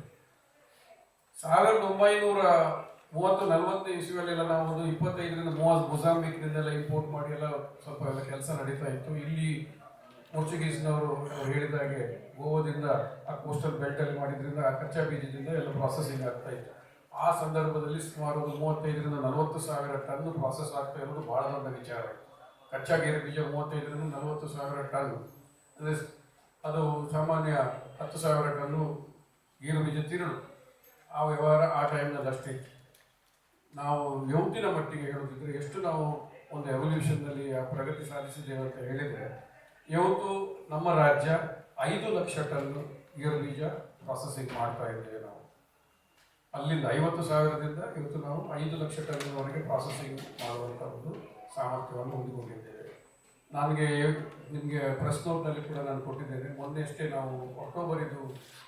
1930-40 ಇಸ್ವಿಯಲ್ಲೆಲ್ಲ ನಾವು ಒಂದು 25-30 ಮೊಜಾಂಬಿಕ್ನಿಂದೆಲ್ಲ ಇಂಪೋರ್ಟ್ ಮಾಡಿ ಎಲ್ಲ ಸ್ವಲ್ಪ ಎಲ್ಲ ಕೆಲಸ ನಡೀತಾ ಇತ್ತು. ಇಲ್ಲಿ ಪೋರ್ಚುಗೀಸ್ನವರು ಹೇಳಿದ ಹಾಗೆ ಗೋವಾದಿಂದ ಆ ಕೋಸ್ಟಲ್ ಬೆಲ್ಟಲ್ಲಿ ಮಾಡಿದ್ರಿಂದ ಆ ಕಚ್ಚಾ ಬೀಜದಿಂದ ಎಲ್ಲ ಪ್ರಾಸೆಸಿಂಗ್ ಆಗ್ತಾ ಇತ್ತು. ಆ ಸಂದರ್ಭದಲ್ಲಿ ಸುಮಾರು 35-40 ಸಾವಿರ ಟನ್ ಪ್ರಾಸೆಸ್ ಆಗ್ತಾ ಇರೋದು ಭಾಳ ದೊಡ್ಡ ವಿಚಾರ. ಕಚ್ಚಾ ಗೇರು ಬೀಜ 35-40 ಸಾವಿರ ಟನ್ ಅಂದರೆ ಅದು ಸಾಮಾನ್ಯ 10 ಸಾವಿರ ಟನ್ನು ಗೇರು ಬೀಜ ತಿರುಳು. ಆ ವ್ಯವಹಾರ ಆ ಟೈಮ್ನಲ್ಲಿ ಅಷ್ಟೇ. ನಾವು ಇವತ್ತಿನ ಮಟ್ಟಿಗೆ ಹೇಳೋದಿದ್ರೆ ಎಷ್ಟು ನಾವು ಒಂದು ಎವಲ್ಯೂಷನ್ನಲ್ಲಿ ಆ ಪ್ರಗತಿ ಸಾಧಿಸಿದ್ದೇವೆ ಅಂತ ಹೇಳಿದರೆ, ಇವತ್ತು ನಮ್ಮ ರಾಜ್ಯ 5 ಲಕ್ಷ ಟನ್ ಗೇರು ಬೀಜ ಪ್ರಾಸೆಸಿಂಗ್ ಮಾಡ್ತಾ ಇದ್ದೇವೆ ನಾವು. ಅಲ್ಲಿಂದ 50,000ದಿಂದ ಇವತ್ತು ನಾವು 5 ಲಕ್ಷ ಟನ್ವರೆಗೆ ಪ್ರಾಸೆಸಿಂಗ್ ಮಾಡುವಂಥ ಒಂದು ಸಾಮರ್ಥ್ಯವನ್ನು ಹೊಂದಿಕೊಂಡಿದ್ದೇವೆ. ನಿಮಗೆ ಪ್ರೆಸ್ ನೋಟ್ನಲ್ಲಿ ಕೂಡ ನಾನು ಕೊಟ್ಟಿದ್ದೇನೆ. ಮೊನ್ನೆ ಅಷ್ಟೇ ನಾವು ಅಕ್ಟೋಬರ್ ಇದು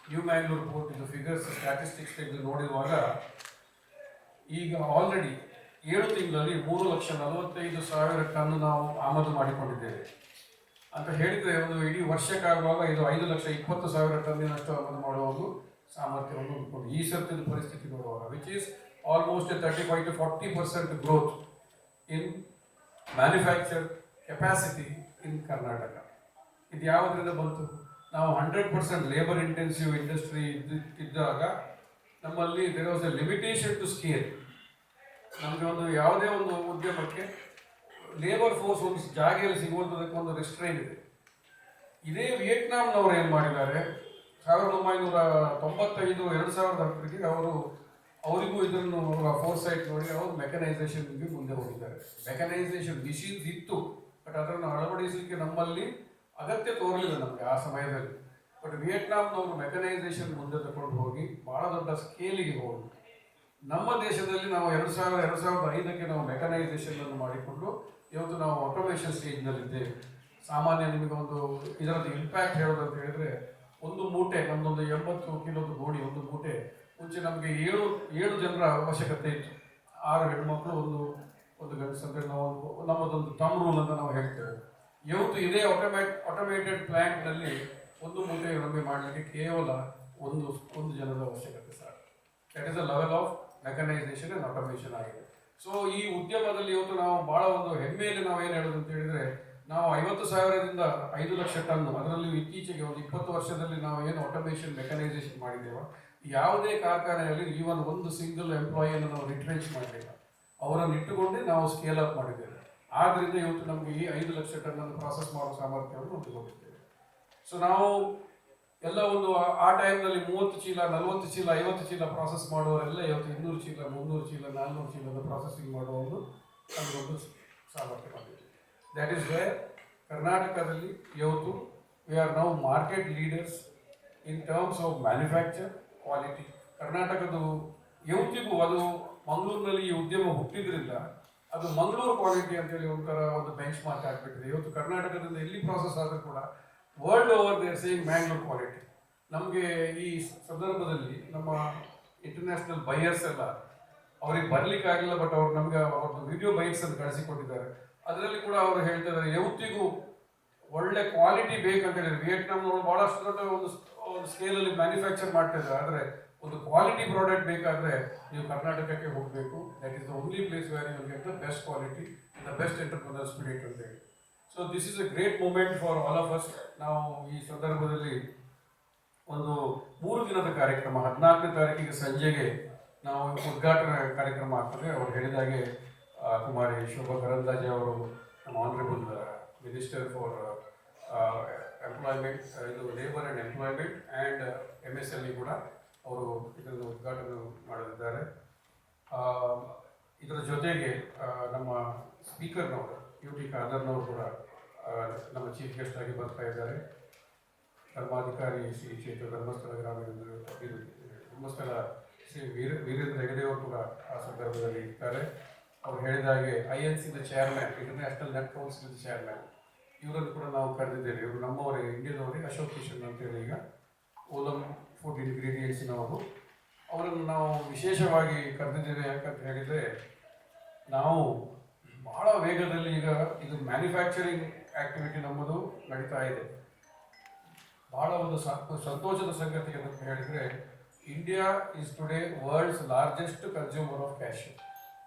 ನ್ಯೂ ಮ್ಯಾಂಗ್ಳೂರ್ ಪೋರ್ಟ್ ಇದು ಫಿಗರ್ಸ್ ಸ್ಟ್ಯಾಟಿಸ್ಟಿಕ್ಸ್ ತೆಗೆದು ನೋಡಿರುವಾಗ ಈಗ ಆಲ್ರೆಡಿ 7 ತಿಂಗಳಲ್ಲಿ 3,45,000 ಟನ್ ನಾವು ಆಮದು ಮಾಡಿಕೊಂಡಿದ್ದೇವೆ ಅಂತ ಹೇಳಿದರೆ ಒಂದು ಇಡೀ ವರ್ಷಕ್ಕಾಗುವಾಗ ಇದು 5,20,000 ಟನ್ನಿನಷ್ಟು ಆಮದು ಮಾಡುವುದು ಸಾಮರ್ಥ್ಯವನ್ನು ಹೊಂದ್ಕೊಂಡು ಈ ಸರ್ತಿನ ಪರಿಸ್ಥಿತಿ ನೋಡುವಾಗ which is almost 35 to 40% growth in manufacture capacity in Karnataka. ಇದು ಯಾವುದರಿಂದ ಬಂತು? ನಾವು 100% ಲೇಬರ್ ಇಂಟೆನ್ಸಿವ್ ಇಂಡಸ್ಟ್ರಿ ಇದ್ದಾಗ ನಮ್ಮಲ್ಲಿ there was a limitation to scale. ನಮಗೆ ಒಂದು ಯಾವುದೇ ಒಂದು ಉದ್ಯಮಕ್ಕೆ ಲೇಬರ್ ಫೋರ್ಸ್ ಒಂದು ಜಾಗೆಯಲ್ಲಿ ಸಿಗುವಂಥದಕ್ಕೆ ಒಂದು ರಿಸ್ಟ್ರೈನ್ ಇದೆ. ಇದೇ ವಿಯೆಟ್ನಾಂನವರು ಏನು ಮಾಡಿದ್ದಾರೆ, 1995 2010ಗೆ ಅವರಿಗೂ ಇದನ್ನು ಫೋರ್ ಸೈಟ್ ನೋಡಿ ಅವರು ಮೆಕನೈಸೇಷನ್ಗೆ ಮುಂದೆ ಹೋಗಿದ್ದಾರೆ. ಮೆಕನೈಸೇಷನ್ ಮಿಷಿನ್ಸ್ ಇತ್ತು, ಬಟ್ ಅದನ್ನು ಅಳವಡಿಸಲಿಕ್ಕೆ ನಮ್ಮಲ್ಲಿ ಅಗತ್ಯ ತೋರಲಿಲ್ಲ ನಮಗೆ ಆ ಸಮಯದಲ್ಲಿ. ಬಟ್ ವಿಯೆಟ್ನಾಂನವರು ಮೆಕನೈಸೇಷನ್ ಮುಂದೆ ತಗೊಂಡು ಹೋಗಿ ಭಾಳ ದೊಡ್ಡ ಸ್ಕೇಲಿಗೆ ಹೋಗಿ ನಮ್ಮ ದೇಶದಲ್ಲಿ ನಾವು 2005ಕ್ಕೆ ನಾವು ಮೆಕನೈಸೇಷನ್ ಅನ್ನು ಮಾಡಿಕೊಂಡು ಇವತ್ತು ನಾವು ಆಟೋಮೇಷನ್ ಸ್ಟೇಜ್ನಲ್ಲಿದ್ದೇವೆ. ಸಾಮಾನ್ಯ ನಿಮಗೆ ಒಂದು ಇದರದ್ದು ಇಂಪ್ಯಾಕ್ಟ್ ಹೇಳೋದು ಅಂತ ಹೇಳಿದ್ರೆ, ಒಂದು ಮೂಟೆ ನಮ್ಮದೊಂದು 80 ಕಿಲೋದು ಗೋಣಿ ಒಂದು ಮೂಟೆ ಮುಂಚೆ ನಮಗೆ 7 ಜನರ ಅವಶ್ಯಕತೆ ಇತ್ತು. 6 ಹೆಣ್ಮಕ್ಳು ಒಂದು ಗಂಡಸು ಅಂದರೆ ನಾವು ನಮ್ಮದೊಂದು ತಮ್ ರೂಲ್ ಅಂತ ನಾವು ಹೇಳ್ತೇವೆ. ಇವತ್ತು ಇದೇ ಆಟೋಮೇಟೆಡ್ ಪ್ಲ್ಯಾಂಟ್ನಲ್ಲಿ ಒಂದು ಮೂಟೆ ನಮಗೆ ಮಾಡಲಿಕ್ಕೆ ಕೇವಲ ಒಂದು ಜನದ ಅವಶ್ಯಕತೆ sir. That is a level of mechanisation and automation ಆಗಿದೆ. ಸೊ ಈ ಉದ್ಯಮದಲ್ಲಿ ಇವತ್ತು ನಾವು ಭಾಳ ಒಂದು ಹೆಮ್ಮೆಯಲ್ಲಿ ನಾವು ಏನು ಹೇಳೋದು ಅಂತ ಹೇಳಿದರೆ, ನಾವು 50,000ದಿಂದ 5 ಲಕ್ಷ ಟನ್, ಅದರಲ್ಲಿ ಇತ್ತೀಚೆಗೆ ಒಂದು 20 ವರ್ಷದಲ್ಲಿ ನಾವು ಏನು ಆಟೋಮೇಷನ್ ಮೆಕನೈಸೇಷನ್ ಮಾಡಿದ್ದೇವೋ ಯಾವುದೇ ಕಾರ್ಖಾನೆಯಲ್ಲಿ ಈವನ್ ಒಂದು ಸಿಂಗಲ್ ಎಂಪ್ಲಾಯಿಯನ್ನು ನಾವು ರಿಟ್ರೆಂಚ್ ಮಾಡಲಿಲ್ಲ. ಅವರನ್ನು ಇಟ್ಟುಕೊಂಡೇ ನಾವು ಸ್ಕೇಲ್ ಅಪ್ ಮಾಡಿದ್ದೇವೆ. ಆದ್ದರಿಂದ ಇವತ್ತು ನಮಗೆ ಈ 5 ಲಕ್ಷ ಟನ್ನನ್ನು ಪ್ರಾಸೆಸ್ ಮಾಡೋ ಸಾಮರ್ಥ್ಯವನ್ನು ಹೊಂದಿಕೊಂಡಿದ್ದೇವೆ. ಸೊ ನಾವು ಎಲ್ಲ ಒಂದು ಆ ಟೈಮ್ನಲ್ಲಿ 30 ಚೀಲ 40 ಚೀಲ 50 ಚೀಲ ಪ್ರಾಸೆಸ್ ಮಾಡುವವರೆಲ್ಲ ಇವತ್ತು 200 ಚೀಲ 300 ಚೀಲ 400 ಚೀಲದ ಪ್ರಾಸೆಸಿಂಗ್ ಮಾಡುವ ಒಂದು ಸಾಮರ್ಥ್ಯ ಬಂದಿದೆ. ದ್ಯಾಟ್ ಈಸ್ ವೇರ್ ಕರ್ನಾಟಕದಲ್ಲಿ ಇವತ್ತು we are now market leaders in terms of manufacture quality. ಕರ್ನಾಟಕದ ಇವತ್ತಿಗೂ ಅದು ಮಂಗಳೂರಿನಲ್ಲಿ ಈ ಉದ್ಯಮ ಹುಟ್ಟಿದ್ರಿಂದ ಅದು ಮಂಗಳೂರು ಕ್ವಾಲಿಟಿ ಅಂತೇಳಿ ಒಂಥರ ಒಂದು ಬೆಂಚ್ ಮಾರ್ಕ್ ಆಗಿಬಿಟ್ಟಿದೆ. ಇವತ್ತು ಕರ್ನಾಟಕದಿಂದ ಎಲ್ಲಿ ಪ್ರಾಸೆಸ್ ಆದರೂ ಕೂಡ world over they are saying Mangalore quality. ನಮಗೆ ಈ ಸಂದರ್ಭದಲ್ಲಿ ನಮ್ಮ ಇಂಟರ್ನ್ಯಾಷನಲ್ ಬೈಯರ್ಸ್ ಎಲ್ಲ ಅವ್ರಿಗೆ ಬರಲಿಕ್ಕಾಗಿಲ್ಲ, ಬಟ್ ಅವ್ರು ನಮಗೆ ಅವ್ರದ್ದು ವಿಡಿಯೋ ಬೈಟ್ಸನ್ನು ಕಳಿಸಿಕೊಟ್ಟಿದ್ದಾರೆ. ಅದರಲ್ಲಿ ಕೂಡ ಅವರು ಹೇಳ್ತಾ ಇದ್ದಾರೆ ಯಾವತ್ತಿಗೂ ಒಳ್ಳೆ ಕ್ವಾಲಿಟಿ ಬೇಕಂತ ಹೇಳಿದ್ರೆ ವಿಯೆಟ್ನಾಂನವರು ಭಾಳಷ್ಟು ದೊಡ್ಡ ಒಂದು ಸ್ಕೇಲಲ್ಲಿ ಮ್ಯಾನುಫ್ಯಾಕ್ಚರ್ ಮಾಡ್ತಾ ಇದ್ದಾರೆ. ಆದರೆ ಒಂದು ಕ್ವಾಲಿಟಿ ಪ್ರಾಡಕ್ಟ್ ಬೇಕಾದರೆ ನೀವು ಕರ್ನಾಟಕಕ್ಕೆ ಹೋಗಬೇಕು. That is the only place where you get the best quality the best entrepreneur spirit ಅಂತ ಹೇಳಿ. So this is a great moment for all of us. ನಾವು ಈ ಸಂದರ್ಭದಲ್ಲಿ ಒಂದು 3 ದಿನದ ಕಾರ್ಯಕ್ರಮ 14ನೇ ತಾರೀಕಿಗೆ ಸಂಜೆಗೆ ನಾವು ಉದ್ಘಾಟನಾ ಕಾರ್ಯಕ್ರಮ ಆಗ್ತದೆ. ಅವರು ಹೇಳಿದಾಗೆ ಕುಮಾರಿ ಶೋಭಾ ಕರಂದ್ಲಾಜೆ ಅವರು ನಮ್ಮ ಆನರೇಬಲ್ ಮಿನಿಸ್ಟರ್ ಫಾರ್ ಎಂಪ್ಲಾಯ್ಮೆಂಟ್, ಇದು labour and employment and MSLE ಕೂಡ ಅವರು ಇದನ್ನು ಉದ್ಘಾಟನೆ ಮಾಡಲಿದ್ದಾರೆ. ಇದರ ಜೊತೆಗೆ ನಮ್ಮ ಸ್ಪೀಕರ್ನವರು UT ಖಾದರ್ನವರು ಕೂಡ ನಮ್ಮ ಚೀಫ್ ಗೆಸ್ಟ್ ಆಗಿ ಬರ್ತಾ ಇದ್ದಾರೆ. ಧರ್ಮಾಧಿಕಾರಿ ಶ್ರೀ ಕ್ಷೇತ್ರ ಧರ್ಮಸ್ಥಳ ಧರ್ಮಸ್ಥಳ ಶ್ರೀ ವೀರೇಂದ್ರ ಹೆಗಡೆ ಅವರು ಕೂಡ ಆ ಸಂದರ್ಭದಲ್ಲಿ ಇರ್ತಾರೆ. ಅವ್ರು ಹೇಳಿದಾಗೆ INCದ chairman, international net council chairman, ಇವರನ್ನು ಕೂಡ ನಾವು ಕರೆದಿದ್ದೇವೆ. ಇವರು ನಮ್ಮವರೇ, ಇಂಡಿಯಾದವರೇ, ಅಶೋಕ್ ಕಿಶನ್ ಅಂತೇಳಿ ಈಗ ಓಲಮ್ ಫುಡ್ ಇಂಗ್ರೀಡಿಯೆಂಟ್ಸಿನವರು. ಅವರನ್ನು ನಾವು ವಿಶೇಷವಾಗಿ ಕರೆದಿದ್ದೇವೆ. ಯಾಕಂತ ಹೇಳಿದರೆ ನಾವು ಭಾಳ ವೇಗದಲ್ಲಿ ಈಗ ಇದು ಮ್ಯಾನುಫ್ಯಾಕ್ಚರಿಂಗ್ ಆ್ಯಕ್ಟಿವಿಟಿ ನಮ್ಮದು ನಡೀತಾ ಇದೆ. ಭಾಳ ಒಂದು ಸಂತೋಷದ ಸಂಗತಿ ಅಂತ ಹೇಳಿದರೆ, India is today world's largest consumer of cashew.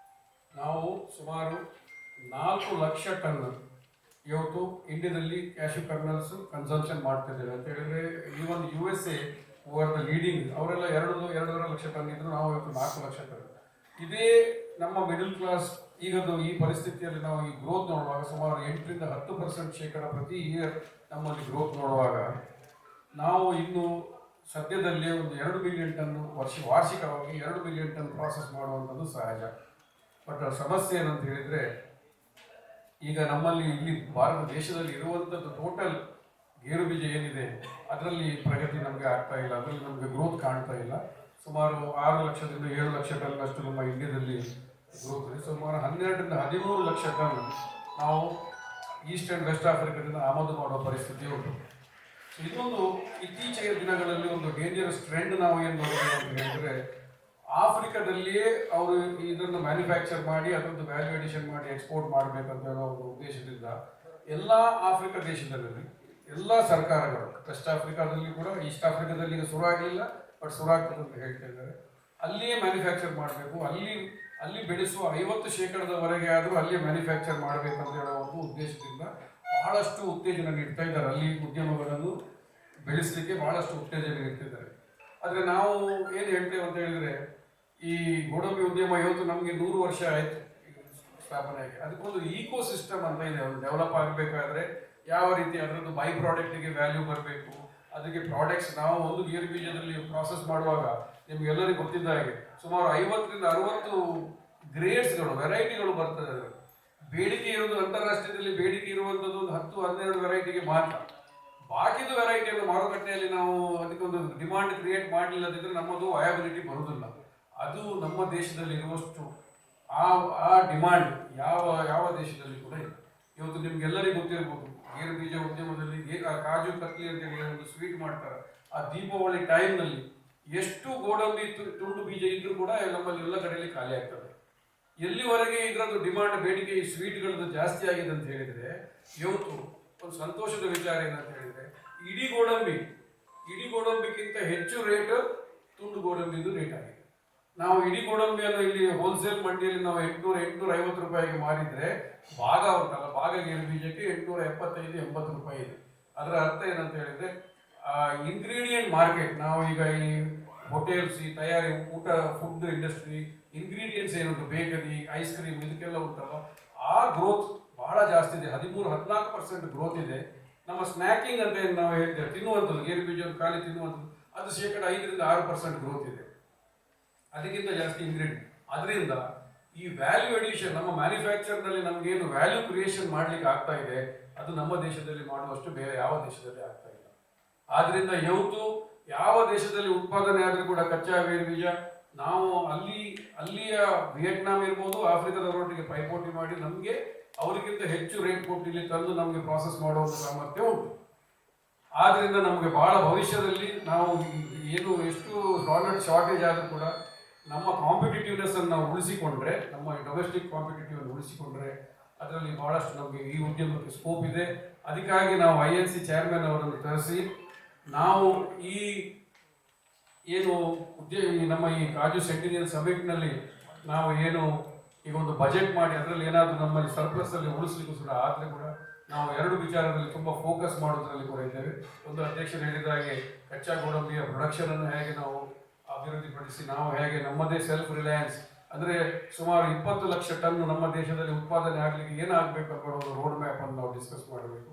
ನಾವು ಸುಮಾರು 4 ಲಕ್ಷ ಟನ್ ಇವತ್ತು ಇಂಡಿಯಾದಲ್ಲಿ ಕ್ಯಾಶ್ಯೂ ಕರ್ನಲ್ಸ್ ಕನ್ಸಂಪ್ಷನ್ ಮಾಡ್ತಿದ್ದೇವೆ ಅಂತ ಹೇಳಿದರೆ, even USA over the leading ಅವರೆಲ್ಲ 2.5 ಲಕ್ಷ ಟನ್ ಇದ್ರು, ನಾವು ಇವತ್ತು 4 ಲಕ್ಷ ಟನ್. ಇದೇ ನಮ್ಮ ಮಿಡಲ್ ಕ್ಲಾಸ್ ಈಗದು ಈ ಪರಿಸ್ಥಿತಿಯಲ್ಲಿ ನಾವು ಈ ಗ್ರೋತ್ ನೋಡುವಾಗ ಸುಮಾರು 8ರಿಂದ 10% ಶೇಕಡ ಪ್ರತಿ ಇಯರ್ ನಮ್ಮಲ್ಲಿ ಗ್ರೋತ್ ನೋಡುವಾಗ ನಾವು ಇನ್ನು ಸದ್ಯದಲ್ಲೇ ಒಂದು 2 ಮಿಲಿಯನ್ ಟನ್ ವಾರ್ಷಿಕವಾಗಿ 2 ಮಿಲಿಯನ್ ಟನ್ ಪ್ರಾಸೆಸ್ ಮಾಡುವಂಥದ್ದು ಸಹಜ. ಬಟ್ ಸಮಸ್ಯೆ ಏನಂತ ಹೇಳಿದರೆ, ಈಗ ನಮ್ಮಲ್ಲಿ ಇಲ್ಲಿ ಭಾರತ ದೇಶದಲ್ಲಿ ಇರುವಂಥದ್ದು ಟೋಟಲ್ ಗೇರು ಬೀಜ ಏನಿದೆ ಅದರಲ್ಲಿ ಪ್ರಗತಿ ನಮಗೆ ಆಗ್ತಾ ಇಲ್ಲ, ಅದರಲ್ಲಿ ನಮಗೆ ಗ್ರೋತ್ ಕಾಣ್ತಾ ಇಲ್ಲ. ಸುಮಾರು 6 ಲಕ್ಷದಿಂದ 7 ಲಕ್ಷ ಟನ್ನಷ್ಟು ನಮ್ಮ ಇಂಡಿಯಾದಲ್ಲಿ ಗ್ರೋತ್ ಇದೆ. ಸುಮಾರು 12ರಿಂದ 13 ಲಕ್ಷ ಟನ್ ನಾವು ಈಸ್ಟ್ ಆ್ಯಂಡ್ ವೆಸ್ಟ್ ಆಫ್ರಿಕಾದಿಂದ ಆಮದು ಮಾಡುವ ಪರಿಸ್ಥಿತಿ ಉಂಟು. ಸೊ ಇದೊಂದು ಇತ್ತೀಚೆಗೆ ದಿನಗಳಲ್ಲಿ ಒಂದು ಡೇಂಜರಸ್ ಟ್ರೆಂಡ್ ನಾವು ಏನು ನೋಡಬೇಕು ಅಂತ ಹೇಳಿದರೆ, ಆಫ್ರಿಕಾದಲ್ಲಿಯೇ ಅವರು ಇದನ್ನು ಮ್ಯಾನುಫ್ಯಾಕ್ಚರ್ ಮಾಡಿ ಅದೊಂದು ವ್ಯಾಲ್ಯೂ ಎಡಿಷನ್ ಮಾಡಿ ಎಕ್ಸ್ಪೋರ್ಟ್ ಮಾಡಬೇಕಂತ ಹೇಳೋ ಒಂದು ಉದ್ದೇಶದಿಂದ ಎಲ್ಲ ಆಫ್ರಿಕಾ ದೇಶದಲ್ಲಿ ಎಲ್ಲ ಸರ್ಕಾರಗಳು, ವೆಸ್ಟ್ ಆಫ್ರಿಕಾದಲ್ಲಿ ಕೂಡ ಈಸ್ಟ್ ಆಫ್ರಿಕಾದಲ್ಲಿ ಈಗ ಶುರು ಆಗಲಿಲ್ಲ, ಬಟ್ ಶುರು ಅಂತ ಹೇಳ್ತಾ ಇದ್ದಾರೆ. ಅಲ್ಲಿಯೇ ಮ್ಯಾನುಫ್ಯಾಕ್ಚರ್ ಮಾಡಬೇಕು, ಅಲ್ಲಿ ಬೆಳೆಸುವ 50% ಆದರೂ ಅಲ್ಲಿಯೇ ಮ್ಯಾನುಫ್ಯಾಕ್ಚರ್ ಮಾಡಬೇಕಂತ ಹೇಳೋ ಒಂದು ಉದ್ದೇಶದಿಂದ ಬಹಳಷ್ಟು ಉತ್ತೇಜನ ನೀಡ್ತಾ ಇದ್ದಾರೆ. ಅಲ್ಲಿ ಉದ್ಯಮಗಳನ್ನು ಬೆಳೆಸಲಿಕ್ಕೆ ಬಹಳಷ್ಟು ಉತ್ತೇಜನ ನೀಡ್ತಿದ್ದಾರೆ. ಆದರೆ ನಾವು ಏನು ಹೇಳ್ತೇವೆ ಅಂತ ಹೇಳಿದರೆ, ಈ ಗೋಡಂಬಿ ಉದ್ಯಮ ಇವತ್ತು ನಮಗೆ 100 ವರ್ಷ ಆಯಿತು ಸ್ಥಾಪನೆ ಆಗಿ. ಅದಕ್ಕೊಂದು ಈಕೋ ಸಿಸ್ಟಮ್ ಅಂತ ಇದೆ. ಒಂದು ಡೆವಲಪ್ ಆಗಬೇಕಾದ್ರೆ ಯಾವ ರೀತಿ ಅದರದ್ದು ಬೈ ಪ್ರಾಡಕ್ಟಿಗೆ ವ್ಯಾಲ್ಯೂ ಬರಬೇಕು, ಅದಕ್ಕೆ ಪ್ರಾಡಕ್ಟ್ಸ್ ನಾವು ಒಂದು ಗೇರು ಬೀಜದಲ್ಲಿ ಪ್ರಾಸೆಸ್ ಮಾಡುವಾಗ ನಿಮಗೆಲ್ಲರಿಗೂ ಗೊತ್ತಿದ್ದ ಹಾಗೆ ಸುಮಾರು 50ರಿಂದ 60 ಗ್ರೇಡ್ಸ್ಗಳು, ವೆರೈಟಿಗಳು ಬರ್ತದೆ. ಅದರಲ್ಲಿ ಬೇಡಿಕೆ ಇರೋದು ಅಂತಾರಾಷ್ಟ್ರೀಯದಲ್ಲಿ ಬೇಡಿಕೆ ಇರುವಂಥದ್ದು ಒಂದು 10-12 ವೆರೈಟಿಗೆ ಮಾತ್ರ. ಬಾಕಿದು ವೆರೈಟಿಯನ್ನು ಮಾರುಕಟ್ಟೆಯಲ್ಲಿ ನಾವು ಅದಕ್ಕೊಂದು ಡಿಮಾಂಡ್ ಕ್ರಿಯೇಟ್ ಮಾಡಲಿಲ್ಲದಿದ್ದರೆ ನಮ್ಮದು ವಯಾಬಿಲಿಟಿ ಬರುವುದಿಲ್ಲ. ಅದು ನಮ್ಮ ದೇಶದಲ್ಲಿ ಇರುವಷ್ಟು ಆ ಡಿಮಾಂಡ್ ಯಾವ ದೇಶದಲ್ಲಿ ಕೂಡ ಇಲ್ಲ. ಇವತ್ತು ನಿಮ್ಗೆಲ್ಲರಿಗೂ ಗೊತ್ತಿರ್ಬೋದು, ಗೇರು ಬೀಜ ಉದ್ಯಮದಲ್ಲಿ ಕಾಜು ಕತ್ಲಿ ಅಂತ ಹೇಳಿ ಒಂದು ಸ್ವೀಟ್ ಮಾಡ್ತಾರೆ. ಆ ದೀಪಾವಳಿ ಟೈಮ್ನಲ್ಲಿ ಎಷ್ಟು ಗೋಡಂಬಿ ತುಂಡು ಬೀಜ ಇದ್ರೂ ಕೂಡ ನಮ್ಮಲ್ಲಿ ಎಲ್ಲ ಕಡೆಯಲ್ಲಿ ಖಾಲಿ ಆಗ್ತದೆ. ಎಲ್ಲಿವರೆಗೆ ಇದರದ್ದು ಡಿಮಾಂಡ್, ಬೇಡಿಕೆ ಈ ಸ್ವೀಟ್ಗಳದ್ದು ಜಾಸ್ತಿ ಆಗಿದೆ ಅಂತ ಹೇಳಿದರೆ, ಇವತ್ತು ಒಂದು ಸಂತೋಷದ ವಿಚಾರ ಏನಂತ ಹೇಳಿದರೆ, ಇಡೀ ಗೋಡಂಬಿಗಿಂತ ಹೆಚ್ಚು ರೇಟ್ ತುಂಡು ಗೋಡಂಬಿದು ರೇಟ್ ಆಗಿದೆ. ನಾವು ಇಡೀ ಗೋಡಂಬಿಯನ್ನು ಇಲ್ಲಿ ಹೋಲ್ಸೇಲ್ ಮಂಡಿಯಲ್ಲಿ ನಾವು 800-850 ರೂಪಾಯಿಗೆ ಮಾರಿದರೆ, ಭಾಗ ಉಂಟಲ್ಲ, ಭಾಗ ಗೇರು ಬೀಜಕ್ಕೆ 875-80 ರೂಪಾಯಿ ಇದೆ. ಅದರ ಅರ್ಥ ಏನಂತ ಹೇಳಿದರೆ, ಇಂಗ್ರೀಡಿಯೆಂಟ್ ಮಾರ್ಕೆಟ್, ನಾವು ಈಗ ಈ ಹೋಟೆಲ್ಸ್, ಈ ತಯಾರಿ ಊಟ ಫುಡ್ ಇಂಡಸ್ಟ್ರಿ, ಇಂಗ್ರೀಡಿಯೆಂಟ್ಸ್ ಏನುಂಟು, ಬೇಕರಿ, ಐಸ್ ಕ್ರೀಮ್, ಇದಕ್ಕೆಲ್ಲ ಉಂಟಲ್ಲ, ಆ ಗ್ರೋತ್ ಬಹಳ ಜಾಸ್ತಿ ಇದೆ. 13-14% ಗ್ರೋತ್ ಇದೆ. ನಮ್ಮ ಸ್ನ್ಯಾಕಿಂಗ್ ಅಂತ ಏನು ನಾವು ಹೇಳ್ತೇವೆ, ತಿನ್ನುವಂಥದ್ದು, ಗೇರು ಬೀಜವನ್ನು ಖಾಲಿ ತಿನ್ನುವಂಥದ್ದು, ಅದು 5-6% ಗ್ರೋತ್ ಇದೆ. ಅದಕ್ಕಿಂತ ಜಾಸ್ತಿ ಇಂಗ್ರೀಡಿಯೆಂಟ್. ಅದರಿಂದ ಈ ವ್ಯಾಲ್ಯೂ ಎಡಿಷನ್, ನಮ್ಮ ಮ್ಯಾನುಫ್ಯಾಕ್ಚರ್ನಲ್ಲಿ ನಮಗೇನು ವ್ಯಾಲ್ಯೂ ಕ್ರಿಯೇಷನ್ ಮಾಡಲಿಕ್ಕೆ ಆಗ್ತಾ ಇದೆ, ಅದು ನಮ್ಮ ದೇಶದಲ್ಲಿ ಮಾಡುವಷ್ಟು ಬೇರೆ ಯಾವ ದೇಶದಲ್ಲಿ ಆಗ್ತಾ ಇಲ್ಲ. ಆದ್ರಿಂದ ಇವತ್ತು ಯಾವ ದೇಶದಲ್ಲಿ ಉತ್ಪಾದನೆ ಆದರೂ ಕೂಡ ಕಚ್ಚಾ ಗೇರು ಬೀಜ ನಾವು ಅಲ್ಲಿಯ ವಿಯೆಟ್ನಾಂ ಇರ್ಬೋದು, ಆಫ್ರಿಕಾದವರೊಟ್ಟಿಗೆ ಪೈಪೋಟಿ ಮಾಡಿ ನಮಗೆ ಅವರಿಗಿಂತ ಹೆಚ್ಚು ರೇಟ್ ಕೊಟ್ಟು ಇಲ್ಲಿ ತಂದು ನಮಗೆ ಪ್ರಾಸೆಸ್ ಮಾಡುವ ಸಾಮರ್ಥ್ಯ ಉಂಟು. ಆದ್ರಿಂದ ನಮಗೆ ಬಹಳ ಭವಿಷ್ಯದಲ್ಲಿ ನಾವು ಏನು ಎಷ್ಟು ಪ್ರಾಡಕ್ಟ್ ಶಾರ್ಟೇಜ್ ಆದರೂ ಕೂಡ ನಮ್ಮ ಕಾಂಪಿಟೇಟಿವ್ನೆಸ್ ಅನ್ನು ನಾವು ಉಳಿಸಿಕೊಂಡ್ರೆ, ನಮ್ಮ ಡೊಮೆಸ್ಟಿಕ್ ಕಾಂಪಿಟೇಟಿವ್ ಅನ್ನು ಉಳಿಸಿಕೊಂಡ್ರೆ ಅದರಲ್ಲಿ ಬಹಳಷ್ಟು ನಮಗೆ ಈ ಉದ್ಯಮಕ್ಕೆ ಸ್ಕೋಪ್ ಇದೆ. ಅದಕ್ಕಾಗಿ ನಾವು INC ಚೇರ್ಮನ್ ಅವರನ್ನು ತರಿಸಿ ನಾವು ಈ ಏನು ನಮ್ಮ ಈ ಕಾಜು ಸೆಂಟಿನಿಯಲ್ ಸಮಿಟ್ನಲ್ಲಿ ನಾವು ಏನು ಈಗ ಒಂದು ಬಜೆಟ್ ಮಾಡಿ ಅದರಲ್ಲಿ ಏನಾದರೂ ನಮ್ಮಲ್ಲಿ ಸರ್ಪ್ಲಸ್ ಅಲ್ಲಿ ಉಳಿಸ್ಲಿಕ್ಕೂ ಕೂಡ ಆದರೆ ಕೂಡ ನಾವು 2 ವಿಚಾರದಲ್ಲಿ ತುಂಬ ಫೋಕಸ್ ಮಾಡೋದ್ರಲ್ಲಿ ಕೂಡ ಇದ್ದೇವೆ. ಒಂದು, ಅಧ್ಯಕ್ಷರು ಹೇಳಿದ ಹಾಗೆ ಕಚ್ಚಾ ಗೋಡಂಬಿಯ ಪ್ರೊಡಕ್ಷನ್ ಅನ್ನು ಹೇಗೆ ನಾವು ಅಭಿವೃದ್ಧಿಪಡಿಸಿ, ನಾವು ಹೇಗೆ ನಮ್ಮದೇ ಸೆಲ್ಫ್ ರಿಲಯನ್ಸ್ ಅಂದರೆ ಸುಮಾರು 20 ಲಕ್ಷ ಟನ್ ನಮ್ಮ ದೇಶದಲ್ಲಿ ಉತ್ಪಾದನೆ ಆಗಲಿಕ್ಕೆ ಏನಾಗಬೇಕು ಅನ್ನೋ ಒಂದು ರೋಡ್ ಮ್ಯಾಪ್ ಅನ್ನು ನಾವು ಡಿಸ್ಕಸ್ ಮಾಡಬೇಕು.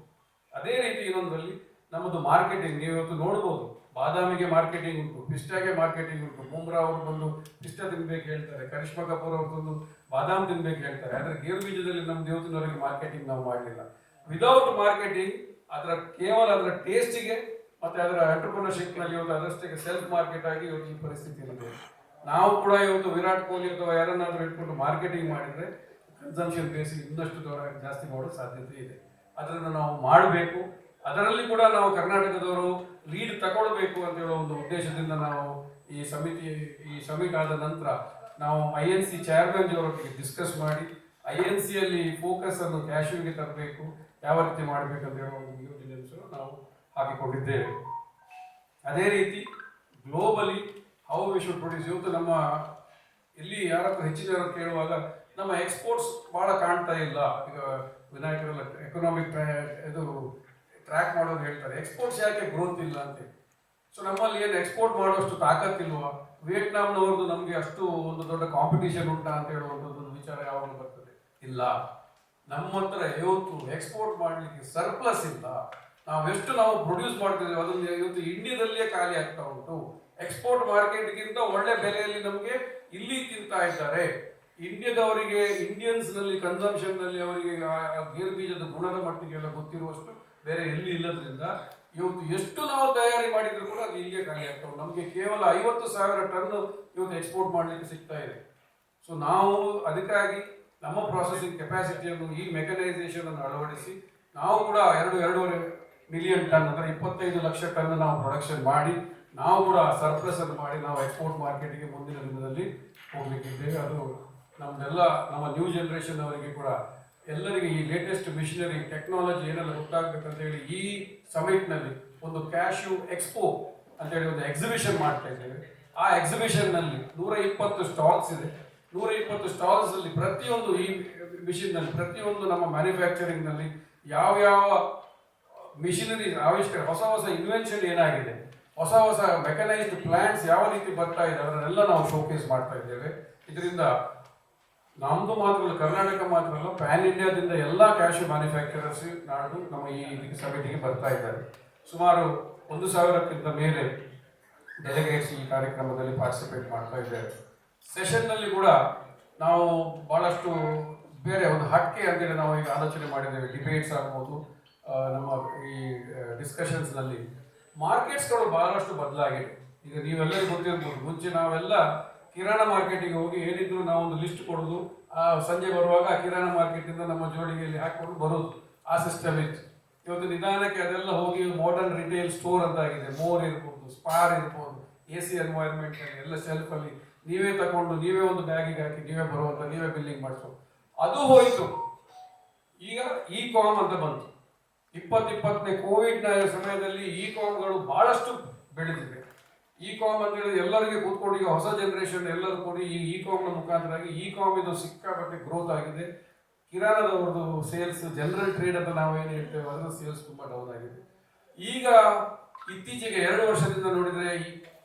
ಅದೇ ರೀತಿ ಇನ್ನೊಂದರಲ್ಲಿ ನಮ್ಮದು ಮಾರ್ಕೆಟಿಂಗ್, ನೀವು ಇವತ್ತು ನೋಡ್ಬೋದು, ಬಾದಾಮಿಗೆ ಮಾರ್ಕೆಟಿಂಗ್ ಉಂಟು, ಪಿಸ್ಟಾಗೆ ಮಾರ್ಕೆಟಿಂಗ್ ಉಂಟು. ಬುಮ್ರಾ ಅವರು ಬಂದು ಪಿಸ್ಟಾ ತಿನ್ಬೇಕು ಹೇಳ್ತಾರೆ, ಕರಿಷ್ಮಾ ಕಪೂರ್ ಅವರು ಬಂದು ಬಾದಾಮ್ ತಿನ್ಬೇಕು ಹೇಳ್ತಾರೆ. ಆದರೆ ಗೇರು ಬೀಜದಲ್ಲಿ ನಮ್ಮ ಇವತ್ತಿನವರೆಗೆ ಮಾರ್ಕೆಟಿಂಗ್ ನಾವು ಮಾಡಲಿಲ್ಲ. ವಿದೌಟ್ ಮಾರ್ಕೆಟಿಂಗ್ ಕೇವಲ ಅದರ ಟೇಸ್ಟಿಗೆ ಮತ್ತೆ ಅದರ ಎಂಟರ್ಪ್ರಿನರ್ಶಿಪ್ನಲ್ಲಿ ಇವತ್ತು ಅದರಷ್ಟೇ ಸೆಲ್ಫ್ ಮಾರ್ಕೆಟ್ ಆಗಿ ಇವತ್ತು ಈ ಪರಿಸ್ಥಿತಿ ಇರುತ್ತೆ. ನಾವು ಕೂಡ ಇವತ್ತು ವಿರಾಟ್ ಕೊಹ್ಲಿ ಅಥವಾ ಯಾರನ್ನಾದ್ರೂ ಇಟ್ಕೊಂಡು ಮಾರ್ಕೆಟಿಂಗ್ ಮಾಡಿದರೆ ಕನ್ಸಂಪ್ಷನ್ ಬೇಸಿ ಇನ್ನಷ್ಟು ಜಾಸ್ತಿ ಮಾಡೋ ಸಾಧ್ಯತೆ ಇದೆ. ಅದನ್ನು ನಾವು ಮಾಡಬೇಕು. ಅದರಲ್ಲಿ ಕೂಡ ನಾವು ಕರ್ನಾಟಕದವರು ಲೀಡ್ ತಗೊಳ್ಬೇಕು ಅಂತ ಹೇಳೋ ಒಂದು ಉದ್ದೇಶದಿಂದ ನಾವು ಈ ಸಮಿಟ್ ಆದ ನಂತರ ನಾವು INC ಚೇರ್ಮನ್ ಅವರೊಟ್ಟಿಗೆ ಡಿಸ್ಕಸ್ ಮಾಡಿ INCಯಲ್ಲಿ ಫೋಕಸ್ ಅನ್ನು ಕ್ಯಾಶ್ಯೂಗೆ ತರಬೇಕು, ಯಾವ ರೀತಿ ಮಾಡಬೇಕಂತ ಹೇಳೋ ಒಂದು ಯೋಜನೆಯನ್ನು ನಾವು ಹಾಕಿಕೊಂಡಿದ್ದೇವೆ. ಅದೇ ರೀತಿ globally how we should produce. ಇವತ್ತು ನಮ್ಮ ಇಲ್ಲಿ ಯಾರತ್ರ ಹೆಚ್ಚಿನ ಕೇಳುವಾಗ ನಮ್ಮ ಎಕ್ಸ್ಪೋರ್ಟ್ಸ್ ಭಾಳ ಕಾಣ್ತಾ ಇಲ್ಲ. ಈಗ ವಿನಾಯಕರೆಲ್ಲ ಎಕನಾಮಿಕ್ ಇದು ಟ್ರ್ಯಾಕ್ ಮಾಡೋದು ಹೇಳ್ತಾರೆ, ಎಕ್ಸ್ಪೋರ್ಟ್ಸ್ ಯಾಕೆ ಗ್ರೋತ್ ಇಲ್ಲ ಅಂತ. ಸೊ ನಮ್ಮಲ್ಲಿ ಏನು ಎಕ್ಸ್ಪೋರ್ಟ್ ಮಾಡುವಷ್ಟು ತಾಕತ್ತಿಲ್ವಾ? ವಿಯೆಟ್ನಾಂನವ್ರದ್ದು ನಮಗೆ ಅಷ್ಟು ಒಂದು ದೊಡ್ಡ ಕಾಂಪಿಟೇಷನ್ ಉಂಟಾ ಅಂತ ಹೇಳುವಂಥದ್ದು ವಿಚಾರ ಯಾವಾಗಲೂ ಬರ್ತದೆ. ಇಲ್ಲ, ನಮ್ಮ ಹತ್ರ ಇವತ್ತು ಎಕ್ಸ್ಪೋರ್ಟ್ ಮಾಡಲಿಕ್ಕೆ ಸರ್ಪ್ಲಸ್ ಇಲ್ಲ. ನಾವೆಷ್ಟು ನಾವು ಪ್ರೊಡ್ಯೂಸ್ ಮಾಡ್ತಿದ್ದೇವೆ ಅದನ್ನು ಇವತ್ತು ಇಂಡಿಯಾದಲ್ಲಿಯೇ ಖಾಲಿ ಆಗ್ತಾ ಉಂಟು. ಎಕ್ಸ್ಪೋರ್ಟ್ ಮಾರ್ಕೆಟ್ಗಿಂತ ಒಳ್ಳೆ ಬೆಲೆಯಲ್ಲಿ ನಮಗೆ ಇಲ್ಲಿ ತಿಂತಾ ಇದ್ದಾರೆ. ಇಂಡಿಯಾದವರಿಗೆ, ಇಂಡಿಯನ್ಸ್ನಲ್ಲಿ ಕನ್ಸಂಪ್ಷನ್ನಲ್ಲಿ ಅವರಿಗೆ ಗೇರು ಬೀಜದ ಗುಣದ ಮಟ್ಟಿಗೆಲ್ಲ ಗೊತ್ತಿರುವಷ್ಟು ಬೇರೆ ಎಲ್ಲಿ ಇಲ್ಲದ್ರಿಂದ ಇವತ್ತು ಎಷ್ಟು ನಾವು ತಯಾರಿ ಮಾಡಿದ್ರು ಕೂಡ ಅದು ಇಲ್ಲಿಯೇ ಖಾಲಿ ಆಗ್ತವೆ. ನಮಗೆ ಕೇವಲ 50,000 ಟನ್ ಇವತ್ತು ಎಕ್ಸ್ಪೋರ್ಟ್ ಮಾಡಲಿಕ್ಕೆ ಸಿಗ್ತಾ ಇದೆ. ಸೊ ನಾವು ಅದಕ್ಕಾಗಿ ನಮ್ಮ ಪ್ರೊಸೆಸಿಂಗ್ ಕೆಪಾಸಿಟಿಯನ್ನು, ಈ ಮೆಕನೈಸೇಷನ್ ಅನ್ನು ಅಳವಡಿಸಿ ನಾವು ಕೂಡ 2-2.5 ಮಿಲಿಯನ್ ಟನ್ ಅಂದರೆ 25 ಲಕ್ಷ ಟನ್ ನಾವು ಪ್ರೊಡಕ್ಷನ್ ಮಾಡಿ ನಾವು ಕೂಡ ಸರ್ಪ್ಲಸ್ ಅನ್ನು ಮಾಡಿ ನಾವು ಎಕ್ಸ್ಪೋರ್ಟ್ ಮಾರ್ಕೆಟ್ಗೆ ಮುಂದಿನ ದಿನದಲ್ಲಿ ಹೋಗ್ಲಿಕ್ಕಿದ್ದೇವೆ. ಅದು ನಮ್ದೆಲ್ಲ ನಮ್ಮ ನ್ಯೂ ಜನರೇಷನ್ ಅವರಿಗೆ ಕೂಡ ಎಲ್ಲರಿಗೆ ಈ ಲೇಟೆಸ್ಟ್ ಮಿಷನರಿ ಟೆಕ್ನಾಲಜಿ ಏನೆಲ್ಲ ಗೊತ್ತಾಗಬೇಕಂತ ಹೇಳಿ ಈ ಸಮಿಟ್ನಲ್ಲಿ ಒಂದು ಕ್ಯಾಶ್ಯೂ ಎಕ್ಸ್ಪೋ ಅಂತೇಳಿ ಒಂದು ಎಕ್ಸಿಬಿಷನ್ ಮಾಡ್ತಾ ಇದ್ದೇವೆ. ಆ ಎಕ್ಸಿಬಿಷನ್ನಲ್ಲಿ 120 ಸ್ಟಾಲ್ಸ್ ಇದೆ. 120 ಸ್ಟಾಲ್ಸಲ್ಲಿ ಪ್ರತಿಯೊಂದು ಈ ಮಿಷಿನ್ನಲ್ಲಿ ಪ್ರತಿಯೊಂದು ನಮ್ಮ ಮ್ಯಾನುಫ್ಯಾಕ್ಚರಿಂಗ್ನಲ್ಲಿ ಯಾವ್ಯಾವ ಮಿಷಿನರಿ ಆವಿಷ್ಕಾರ, ಹೊಸ ಹೊಸ ಇನ್ವೆನ್ಷನ್ ಏನಾಗಿದೆ, ಹೊಸ ಹೊಸ ಮೆಕನೈಸ್ಡ್ ಪ್ಲಾಂಟ್ಸ್ ಯಾವ ರೀತಿ ಬರ್ತಾ ಇದೆ ಅದನ್ನೆಲ್ಲ ನಾವು ಶೋಕೇಸ್ ಮಾಡ್ತಾ ಇದ್ದೇವೆ. ಇದರಿಂದ ನಮ್ಮದು ಮಾತ್ರ ಅಲ್ಲ, ಕರ್ನಾಟಕ ಮಾತ್ರ ಅಲ್ಲ, ಪ್ಯಾನ್ ಇಂಡಿಯಾದಿಂದ ಎಲ್ಲ ಕ್ಯಾಶ್ಯೂ ಮ್ಯಾನುಫ್ಯಾಕ್ಚರರ್ಸ್ ನಾಡು ನಮ್ಮ ಈ ಸಮಿತಿಗೆ ಬರ್ತಾ ಇದ್ದಾರೆ. ಸುಮಾರು 1,000ಕ್ಕಿಂತ ಮೇಲೆ ಡೆಲಿಗೇಟ್ಸ್ ಈ ಕಾರ್ಯಕ್ರಮದಲ್ಲಿ ಪಾರ್ಟಿಸಿಪೇಟ್ ಮಾಡ್ತಾ ಇದ್ದಾರೆ. ಸೆಷನ್ನಲ್ಲಿ ಕೂಡ ನಾವು ಬಹಳಷ್ಟು ಬೇರೆ ಒಂದು ಹಟ್ಕೆ ಅಂತೇಳಿ ನಾವು ಈಗ ಆಲೋಚನೆ ಮಾಡಿದ್ದೇವೆ. ಡಿಬೇಟ್ಸ್ ಆಗ್ಬೋದು, ನಮ್ಮ ಈ ಡಿಸ್ಕಷನ್ಸ್ನಲ್ಲಿ ಮಾರ್ಕೆಟ್ಸ್ಗಳು ಬಹಳಷ್ಟು ಬದಲಾಗಿದೆ. ಈಗ ನೀವೆಲ್ಲರಿಗೂ ಗೊತ್ತಿರ್ಬೋದು, ಮುಂಚೆ ನಾವೆಲ್ಲ ಕಿರಾಣ ಮಾರ್ಕೆಟಿಗೆ ಹೋಗಿ ಏನಿದ್ರು ನಾವು ಒಂದು ಲಿಸ್ಟ್ ಕೊಡೋದು, ಆ ಸಂಜೆ ಬರುವಾಗ ಆ ಕಿರಾಣ ಮಾರ್ಕೆಟಿಂದ ನಮ್ಮ ಜೋಡಿಗೆಯಲ್ಲಿ ಹಾಕೊಂಡು ಬರೋದು, ಆ ಸಿಸ್ಟಮ್ ಇತ್ತು. ಇವತ್ತು ನಿಧಾನಕ್ಕೆ ಅದೆಲ್ಲ ಹೋಗಿ ಮಾಡರ್ನ್ ರಿಟೇಲ್ ಸ್ಟೋರ್ ಅಂತ ಆಗಿದೆ. ಮೋರ್ ಇರ್ಬೋದು, ಸ್ಪಾರ್ ಇರ್ಬೋದು, AC ಎನ್ವೈರ್ಮೆಂಟ್ ಎಲ್ಲ ಸೆಲ್ಫಲ್ಲಿ ನೀವೇ ತಗೊಂಡು ನೀವೇ ಒಂದು ಬ್ಯಾಗಿಗೆ ಹಾಕಿ ನೀವೇ ಬರುವಂಥ ನೀವೇ ಬಿಲ್ಲಿಂಗ್ ಮಾಡಿಸೋ ಅದು ಹೋಯಿತು. ಈಗ ಕಾಮ್ ಅಂತ ಬಂತು. 2020ನೇ ಕೋವಿಡ್ನ ಸಮಯದಲ್ಲಿ ಕಾಮ್ಗಳು ಬಹಳಷ್ಟು ಬೆಳೆದಿವೆ. ಕಾಮ್ ಅಂತ ಹೇಳಿದ್ರೆ ಎಲ್ಲರಿಗೆ ಕೂತ್ಕೊಂಡು ಈಗ ಹೊಸ ಜನರೇಷನ್ ಎಲ್ಲರೂ ಕೂಡಿ ಈ ಕಾಮ್ನ ಮುಖಾಂತರಾಗಿ ಕಾಮ್ ಇದು ಸಿಕ್ಕಾಪಟ್ಟೆ ಗ್ರೋತ್ ಆಗಿದೆ. ಕಿರಾಣದವ್ರದ್ದು ಸೇಲ್ಸ್, ಜನರಲ್ ಟ್ರೇಡ್ ಅಂತ ನಾವೇನು ಹೇಳ್ತೇವೆ ಅದರ ಸೇಲ್ಸ್ ತುಂಬ ಡೌನ್ ಆಗಿದೆ. ಈಗ ಇತ್ತೀಚೆಗೆ 2 ವರ್ಷದಿಂದ ನೋಡಿದರೆ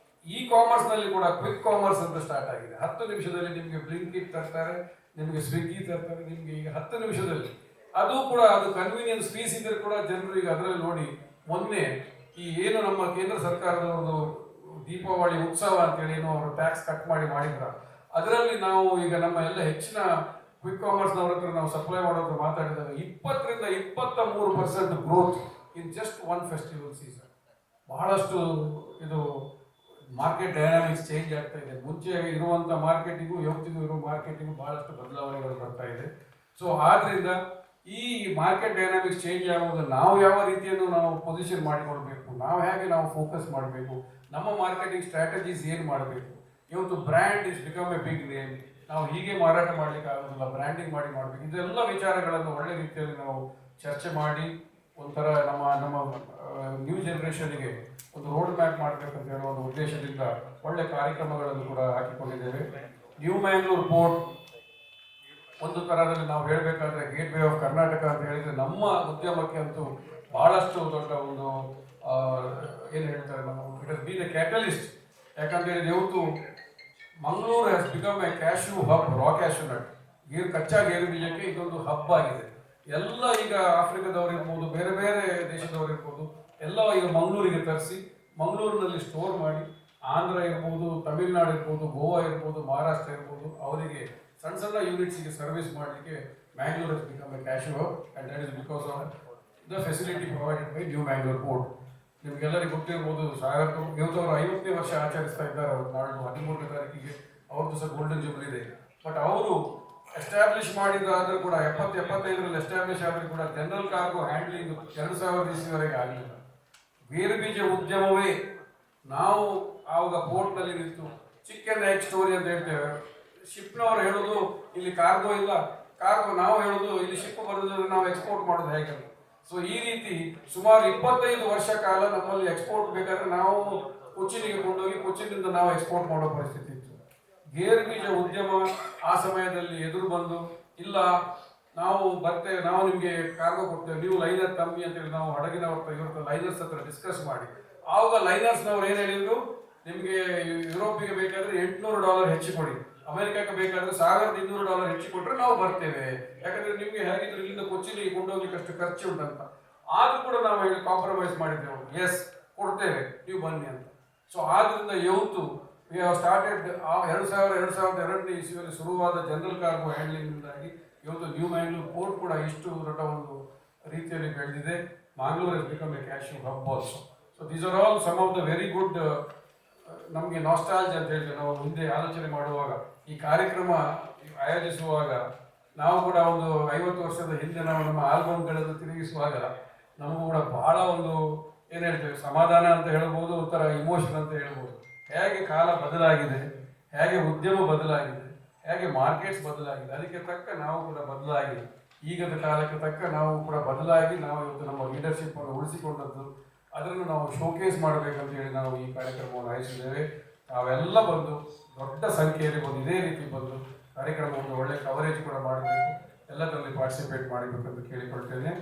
ಕಾಮರ್ಸ್ನಲ್ಲಿ ಕೂಡ ಕ್ವಿಕ್ ಕಾಮರ್ಸ್ ಅಂತ ಸ್ಟಾರ್ಟ್ ಆಗಿದೆ. 10 ನಿಮಿಷದಲ್ಲಿ ನಿಮಗೆ ಬ್ಲಿಂಕಿಟ್ ತರ್ತಾರೆ, ನಿಮಗೆ ಸ್ವಿಗ್ಗಿ ತರ್ತಾರೆ, ನಿಮಗೆ ಈಗ 10 ನಿಮಿಷದಲ್ಲಿ. ಅದು ಕೂಡ ಅದು ಕನ್ವೀನಿಯನ್ಸ್ ಫೀಸ್ ಇದ್ರೆ ಕೂಡ ಜನರು ಈಗ ಅದರಲ್ಲಿ ನೋಡಿ, ಮೊನ್ನೆ ಏನು ನಮ್ಮ ಕೇಂದ್ರ ಸರ್ಕಾರದವ್ರದ್ದು ದೀಪಾವಳಿ ಉತ್ಸವ ಅಂತೇಳಿ ಏನೋ ಅವರು ಟ್ಯಾಕ್ಸ್ ಕಟ್ ಮಾಡಿದ್ರ, ಅದರಲ್ಲಿ ನಾವು ಈಗ ನಮ್ಮ ಎಲ್ಲ ಹೆಚ್ಚಿನ ಕ್ವಿಕ್ ಕಾಮರ್ಸ್ನವ್ರ ಹತ್ರ ನಾವು ಸಪ್ಲೈ ಮಾಡೋದ್ರ ಮಾತಾಡಿದಾಗ 20ರಿಂದ 23% growth in just one festival season. ಬಹಳಷ್ಟು ಇದು ಮಾರ್ಕೆಟ್ ಡೈನಾಮಿಕ್ಸ್ ಚೇಂಜ್ ಆಗ್ತಾ ಇದೆ. ಮುಂಚೆ ಇರುವಂಥ ಮಾರ್ಕೆಟಿಗೂ ಇವತ್ತಿಗೂ ಇರೋ ಮಾರ್ಕೆಟಿಗೂ ಬಹಳಷ್ಟು ಬದಲಾವಣೆಗಳು ಬರ್ತಾ ಇದೆ. ಸೊ ಆದ್ರಿಂದ ಈ ಮಾರ್ಕೆಟ್ ಡೈನಾಮಿಕ್ಸ್ ಚೇಂಜ್ ಆಗುವಾಗ ನಾವು ಯಾವ ರೀತಿಯನ್ನು ನಾವು ಪೊಸಿಷನ್ ಮಾಡಿಕೊಳ್ಬೇಕು, ನಾವು ಹೇಗೆ ನಾವು ಫೋಕಸ್ ಮಾಡಬೇಕು, ನಮ್ಮ ಮಾರ್ಕೆಟಿಂಗ್ ಸ್ಟ್ರಾಟಜೀಸ್ ಏನು ಮಾಡಬೇಕು. ಇವತ್ತು brand is become a big name. ನಾವು ಹೀಗೆ ಮಾರಾಟ ಮಾಡಲಿಕ್ಕೆ ಆಗೋದಿಲ್ಲ, ಬ್ರ್ಯಾಂಡಿಂಗ್ ಮಾಡಬೇಕು. ಇದೆಲ್ಲ ವಿಚಾರಗಳನ್ನು ಒಳ್ಳೆ ರೀತಿಯಲ್ಲಿ ನಾವು ಚರ್ಚೆ ಮಾಡಿ ಒಂಥರ ನಮ್ಮ ನ್ಯೂ ಜನರೇಷನ್ಗೆ ಒಂದು ರೋಡ್ ಮ್ಯಾಪ್ ಮಾಡಬೇಕಂತ ಹೇಳುವ ಒಂದು ಉದ್ದೇಶದಿಂದ ಒಳ್ಳೆ ಕಾರ್ಯಕ್ರಮಗಳನ್ನು ಕೂಡ ಹಾಕಿಕೊಂಡಿದ್ದೇವೆ. ನ್ಯೂ ಮ್ಯಾಂಗ್ಳೂರ್ ಪೋರ್ಟ್ ಒಂದು ಥರದಲ್ಲಿ ನಾವು ಹೇಳಬೇಕಾದ್ರೆ ಗೇಟ್ ವೇ ಆಫ್ ಕರ್ನಾಟಕ ಅಂತ ಹೇಳಿದರೆ ನಮ್ಮ ಉದ್ಯಮಕ್ಕೆ ಅಂತೂ ಬಹಳಷ್ಟು ದೊಡ್ಡ ಒಂದು ಏನು ಹೇಳ್ತಾರೆ ನಾವು it has been a catalyst. ಯಾಕಂತ ಹೇಳಿದ್ರೆ ಇವತ್ತು Mangaluru has become a cashew hub, raw cashew nut, ಕಚ್ಚಾ ಗೇರು ಬೀಜಕ್ಕೆ ಇದೊಂದು ಹಬ್ ಆಗಿದೆ. ಎಲ್ಲ ಈಗ ಆಫ್ರಿಕಾದವ್ರು ಇರ್ಬೋದು, ಬೇರೆ ಬೇರೆ ದೇಶದವ್ರು ಇರ್ಬೋದು, ಎಲ್ಲ ಈಗ ಮಂಗಳೂರಿಗೆ ತರಿಸಿ ಮಂಗಳೂರಿನಲ್ಲಿ ಸ್ಟೋರ್ ಮಾಡಿ ಆಂಧ್ರ ಇರ್ಬೋದು, ತಮಿಳುನಾಡು ಇರ್ಬೋದು, ಗೋವಾ ಇರ್ಬೋದು, ಮಹಾರಾಷ್ಟ್ರ ಇರ್ಬೋದು, ಅವರಿಗೆ ಸಣ್ಣ ಸಣ್ಣ ಯೂನಿಟ್ಸಿಗೆ ಸರ್ವಿಸ್ ಮಾಡಲಿಕ್ಕೆ ಮ್ಯಾಂಗ್ಳೂರ್ ಹಸ್ become a cashew hub. And that is because of the facility provided by new Mangalore port. ನಿಮಗೆಲ್ಲರಿಗೂ ಗೊತ್ತಿರ್ಬೋದು, ಇವತ್ತು ಅವರು 50ನೇ ವರ್ಷ ಆಚರಿಸ್ತಾ ಇದ್ದಾರೆ. ಅವರು ನಾಳೆ 13ನೇ ತಾರೀಕಿಗೆ ಅವ್ರದ್ದು ಸಹ ಗೋಲ್ಡನ್ ಜೂಬ್ಲಿ ಇದೆ. ಬಟ್ ಅವರು ಎಸ್ಟಾಬ್ಲಿಷ್ ಮಾಡಿದಾದ್ರೂ ಕೂಡ 70-75ರಲ್ಲಿ ಎಸ್ಟಾಬ್ಲಿಷ್ ಆದರೂ ಕೂಡ ಜನರಲ್ ಕಾರ್ಗೋ ಹ್ಯಾಂಡ್ಲಿಂಗ್ 2000 ಇಸ್ವಿವರೆಗೆ ಆಗಲಿಲ್ಲ. ಗೇರು ಬೀಜ ಉದ್ಯಮವೇ ನಾವು ಆವಾಗ ಪೋರ್ಟ್ನಲ್ಲಿ ನಿಂತು ಚಿಕನ್ ಎಗ್ ಸ್ಟೋರಿ ಅಂತ ಹೇಳ್ತೇವೆ. ಶಿಪ್ನವರು ಹೇಳೋದು ಇಲ್ಲಿ ಕಾರ್ಗೋ ಇಲ್ಲ, ಕಾರ್ಗೋ ನಾವು ಹೇಳೋದು ಇಲ್ಲಿ ಶಿಪ್ ಬರೋದ್ರೆ ನಾವು ಎಕ್ಸ್ಪೋರ್ಟ್ ಮಾಡೋದು ಹೇಗೆ. ಸೊ ಈ ರೀತಿ ಸುಮಾರು 25 ವರ್ಷ ಕಾಲ ನಮ್ಮಲ್ಲಿ ಎಕ್ಸ್ಪೋರ್ಟ್ ಬೇಕಾದ್ರೆ ನಾವು ಕೊಚ್ಚಿನಿಗೆ ಕೊಂಡೋಗಿ ಕೊಚ್ಚಿನಿಂದ ನಾವು ಎಕ್ಸ್ಪೋರ್ಟ್ ಮಾಡೋ ಪರಿಸ್ಥಿತಿ ಇತ್ತು. ಗೇರು ಬೀಜ ಉದ್ಯಮ ಆ ಸಮಯದಲ್ಲಿ ಎದುರು ಬಂದು, ಇಲ್ಲ ನಾವು ಬರ್ತೇವೆ, ನಾವು ನಿಮಗೆ ಕಾರ್ಗೋ ಕೊಡ್ತೇವೆ, ನೀವು ಲೈನರ್ ಕಮ್ಮಿ ಅಂತೇಳಿ ನಾವು ಹಡಗಿನವ್ರ ಇವ್ರ ಲೈನರ್ಸ್ ಹತ್ರ ಡಿಸ್ಕಸ್ ಮಾಡಿ, ಆವಾಗ ಲೈನರ್ಸ್ನವ್ರು ಏನು ಹೇಳಿದ್ರು, ನಿಮಗೆ ಯುರೋಪಿಗೆ ಬೇಕಾದ್ರೆ $800 ಹೆಚ್ಚು ಕೊಡಿ, ಅಮೆರಿಕಕ್ಕೆ ಬೇಕಾದ್ರೆ $1200 ಹೆಚ್ಚು ಕೊಟ್ಟರೆ ನಾವು ಬರ್ತೇವೆ, ಯಾಕಂದ್ರೆ ನಿಮಗೆ ಹೇಗಿದ್ರು ಇಲ್ಲಿಂದ ಕೊಚ್ಚಿನಿಗೆ ಕೊಂಡೋಗ್ಲಿಕ್ಕೆ ಅಷ್ಟು ಖರ್ಚು ಉಂಟಂತ. ಆದ್ರೂ ಕೂಡ ನಾವು ಹೇಳಿ ಕಾಂಪ್ರಮೈಸ್ ಮಾಡಿದ್ದೆವು, ಎಸ್ ಕೊಡ್ತೇವೆ ನೀವು ಬನ್ನಿ ಅಂತ. ಸೊ ಆದ್ರಿಂದ ಇವತ್ತು ವಿ ಹ್ಯಾವ್ ಸ್ಟಾರ್ಟೆಡ್ 2002ನೇ ಇಸ್ವಿಯಲ್ಲಿ ಶುರುವಾದ ಜನರಲ್ ಕಾರ್ಗೋ ಹ್ಯಾಂಡ್ಲಿಂಗ್ನಿಂದಾಗಿ ಇವತ್ತು ನ್ಯೂ ಮ್ಯಾಂಗ್ಳೂರ್ ಪೋರ್ಟ್ ಕೂಡ ಇಷ್ಟು ದೊಡ್ಡ ಒಂದು ರೀತಿಯಲ್ಲಿ ಬೆಳೆದಿದೆ. Mangaluru has become a cashew hub also. So these are all some of the very good ನಮಗೆ ನಾಸ್ಟಾಲ್ಜ್ ಅಂತ ಹೇಳಿ ನಾವು ಮುಂದೆ ಆಲೋಚನೆ ಮಾಡುವಾಗ, ಈ ಕಾರ್ಯಕ್ರಮ ಆಯೋಜಿಸುವಾಗ ನಾವು ಕೂಡ ಒಂದು 50 ವರ್ಷದ ಹಿಂದೆ ನಾವು ನಮ್ಮ ಆಲ್ಬಮ್ಗಳನ್ನು ತಿರುಗಿಸುವಾಗ ನಮಗೂ ಕೂಡ ಬಹಳ ಒಂದು ಏನು ಹೇಳ್ತೇವೆ, ಸಮಾಧಾನ ಅಂತ ಹೇಳ್ಬೋದು, ಒಂಥರ ಇಮೋಷನ್ ಅಂತ ಹೇಳ್ಬೋದು. ಹೇಗೆ ಕಾಲ ಬದಲಾಗಿದೆ, ಹೇಗೆ ಉದ್ಯಮ ಬದಲಾಗಿದೆ, ಹೇಗೆ ಮಾರ್ಕೆಟ್ಸ್ ಬದಲಾಗಿದೆ, ಅದಕ್ಕೆ ತಕ್ಕ ನಾವು ಕೂಡ ಬದಲಾಗಿ, ಈಗದ ಕಾಲಕ್ಕೆ ತಕ್ಕ ನಾವು ಕೂಡ ಬದಲಾಗಿ ನಾವು ಇವತ್ತು ನಮ್ಮ ಲೀಡರ್ಶಿಪ್ ಅನ್ನು ಉಳಿಸಿಕೊಂಡದ್ದು. ಅದನ್ನು ನಾವು ಶೋಕೇಸ್ ಮಾಡಬೇಕಂತ ಹೇಳಿ ನಾವು ಈ ಕಾರ್ಯಕ್ರಮವನ್ನು ಆಯೋಜಿಸಿದ್ದೇವೆ. ತಾವೆಲ್ಲ ಬಂದು ದೊಡ್ಡ ಸಂಖ್ಯೆಯಲ್ಲಿ ಬಂದು ಇದೇ ರೀತಿ ಬಂದು ಕಾರ್ಯಕ್ರಮವನ್ನು ಒಳ್ಳೆ ಕವರೇಜ್ ಕೂಡ ಮಾಡಬೇಕು, ಎಲ್ಲದರಲ್ಲಿ ಪಾರ್ಟಿಸಿಪೇಟ್ ಮಾಡಬೇಕಂತ ಕೇಳಿಕೊಳ್ತೇನೆ.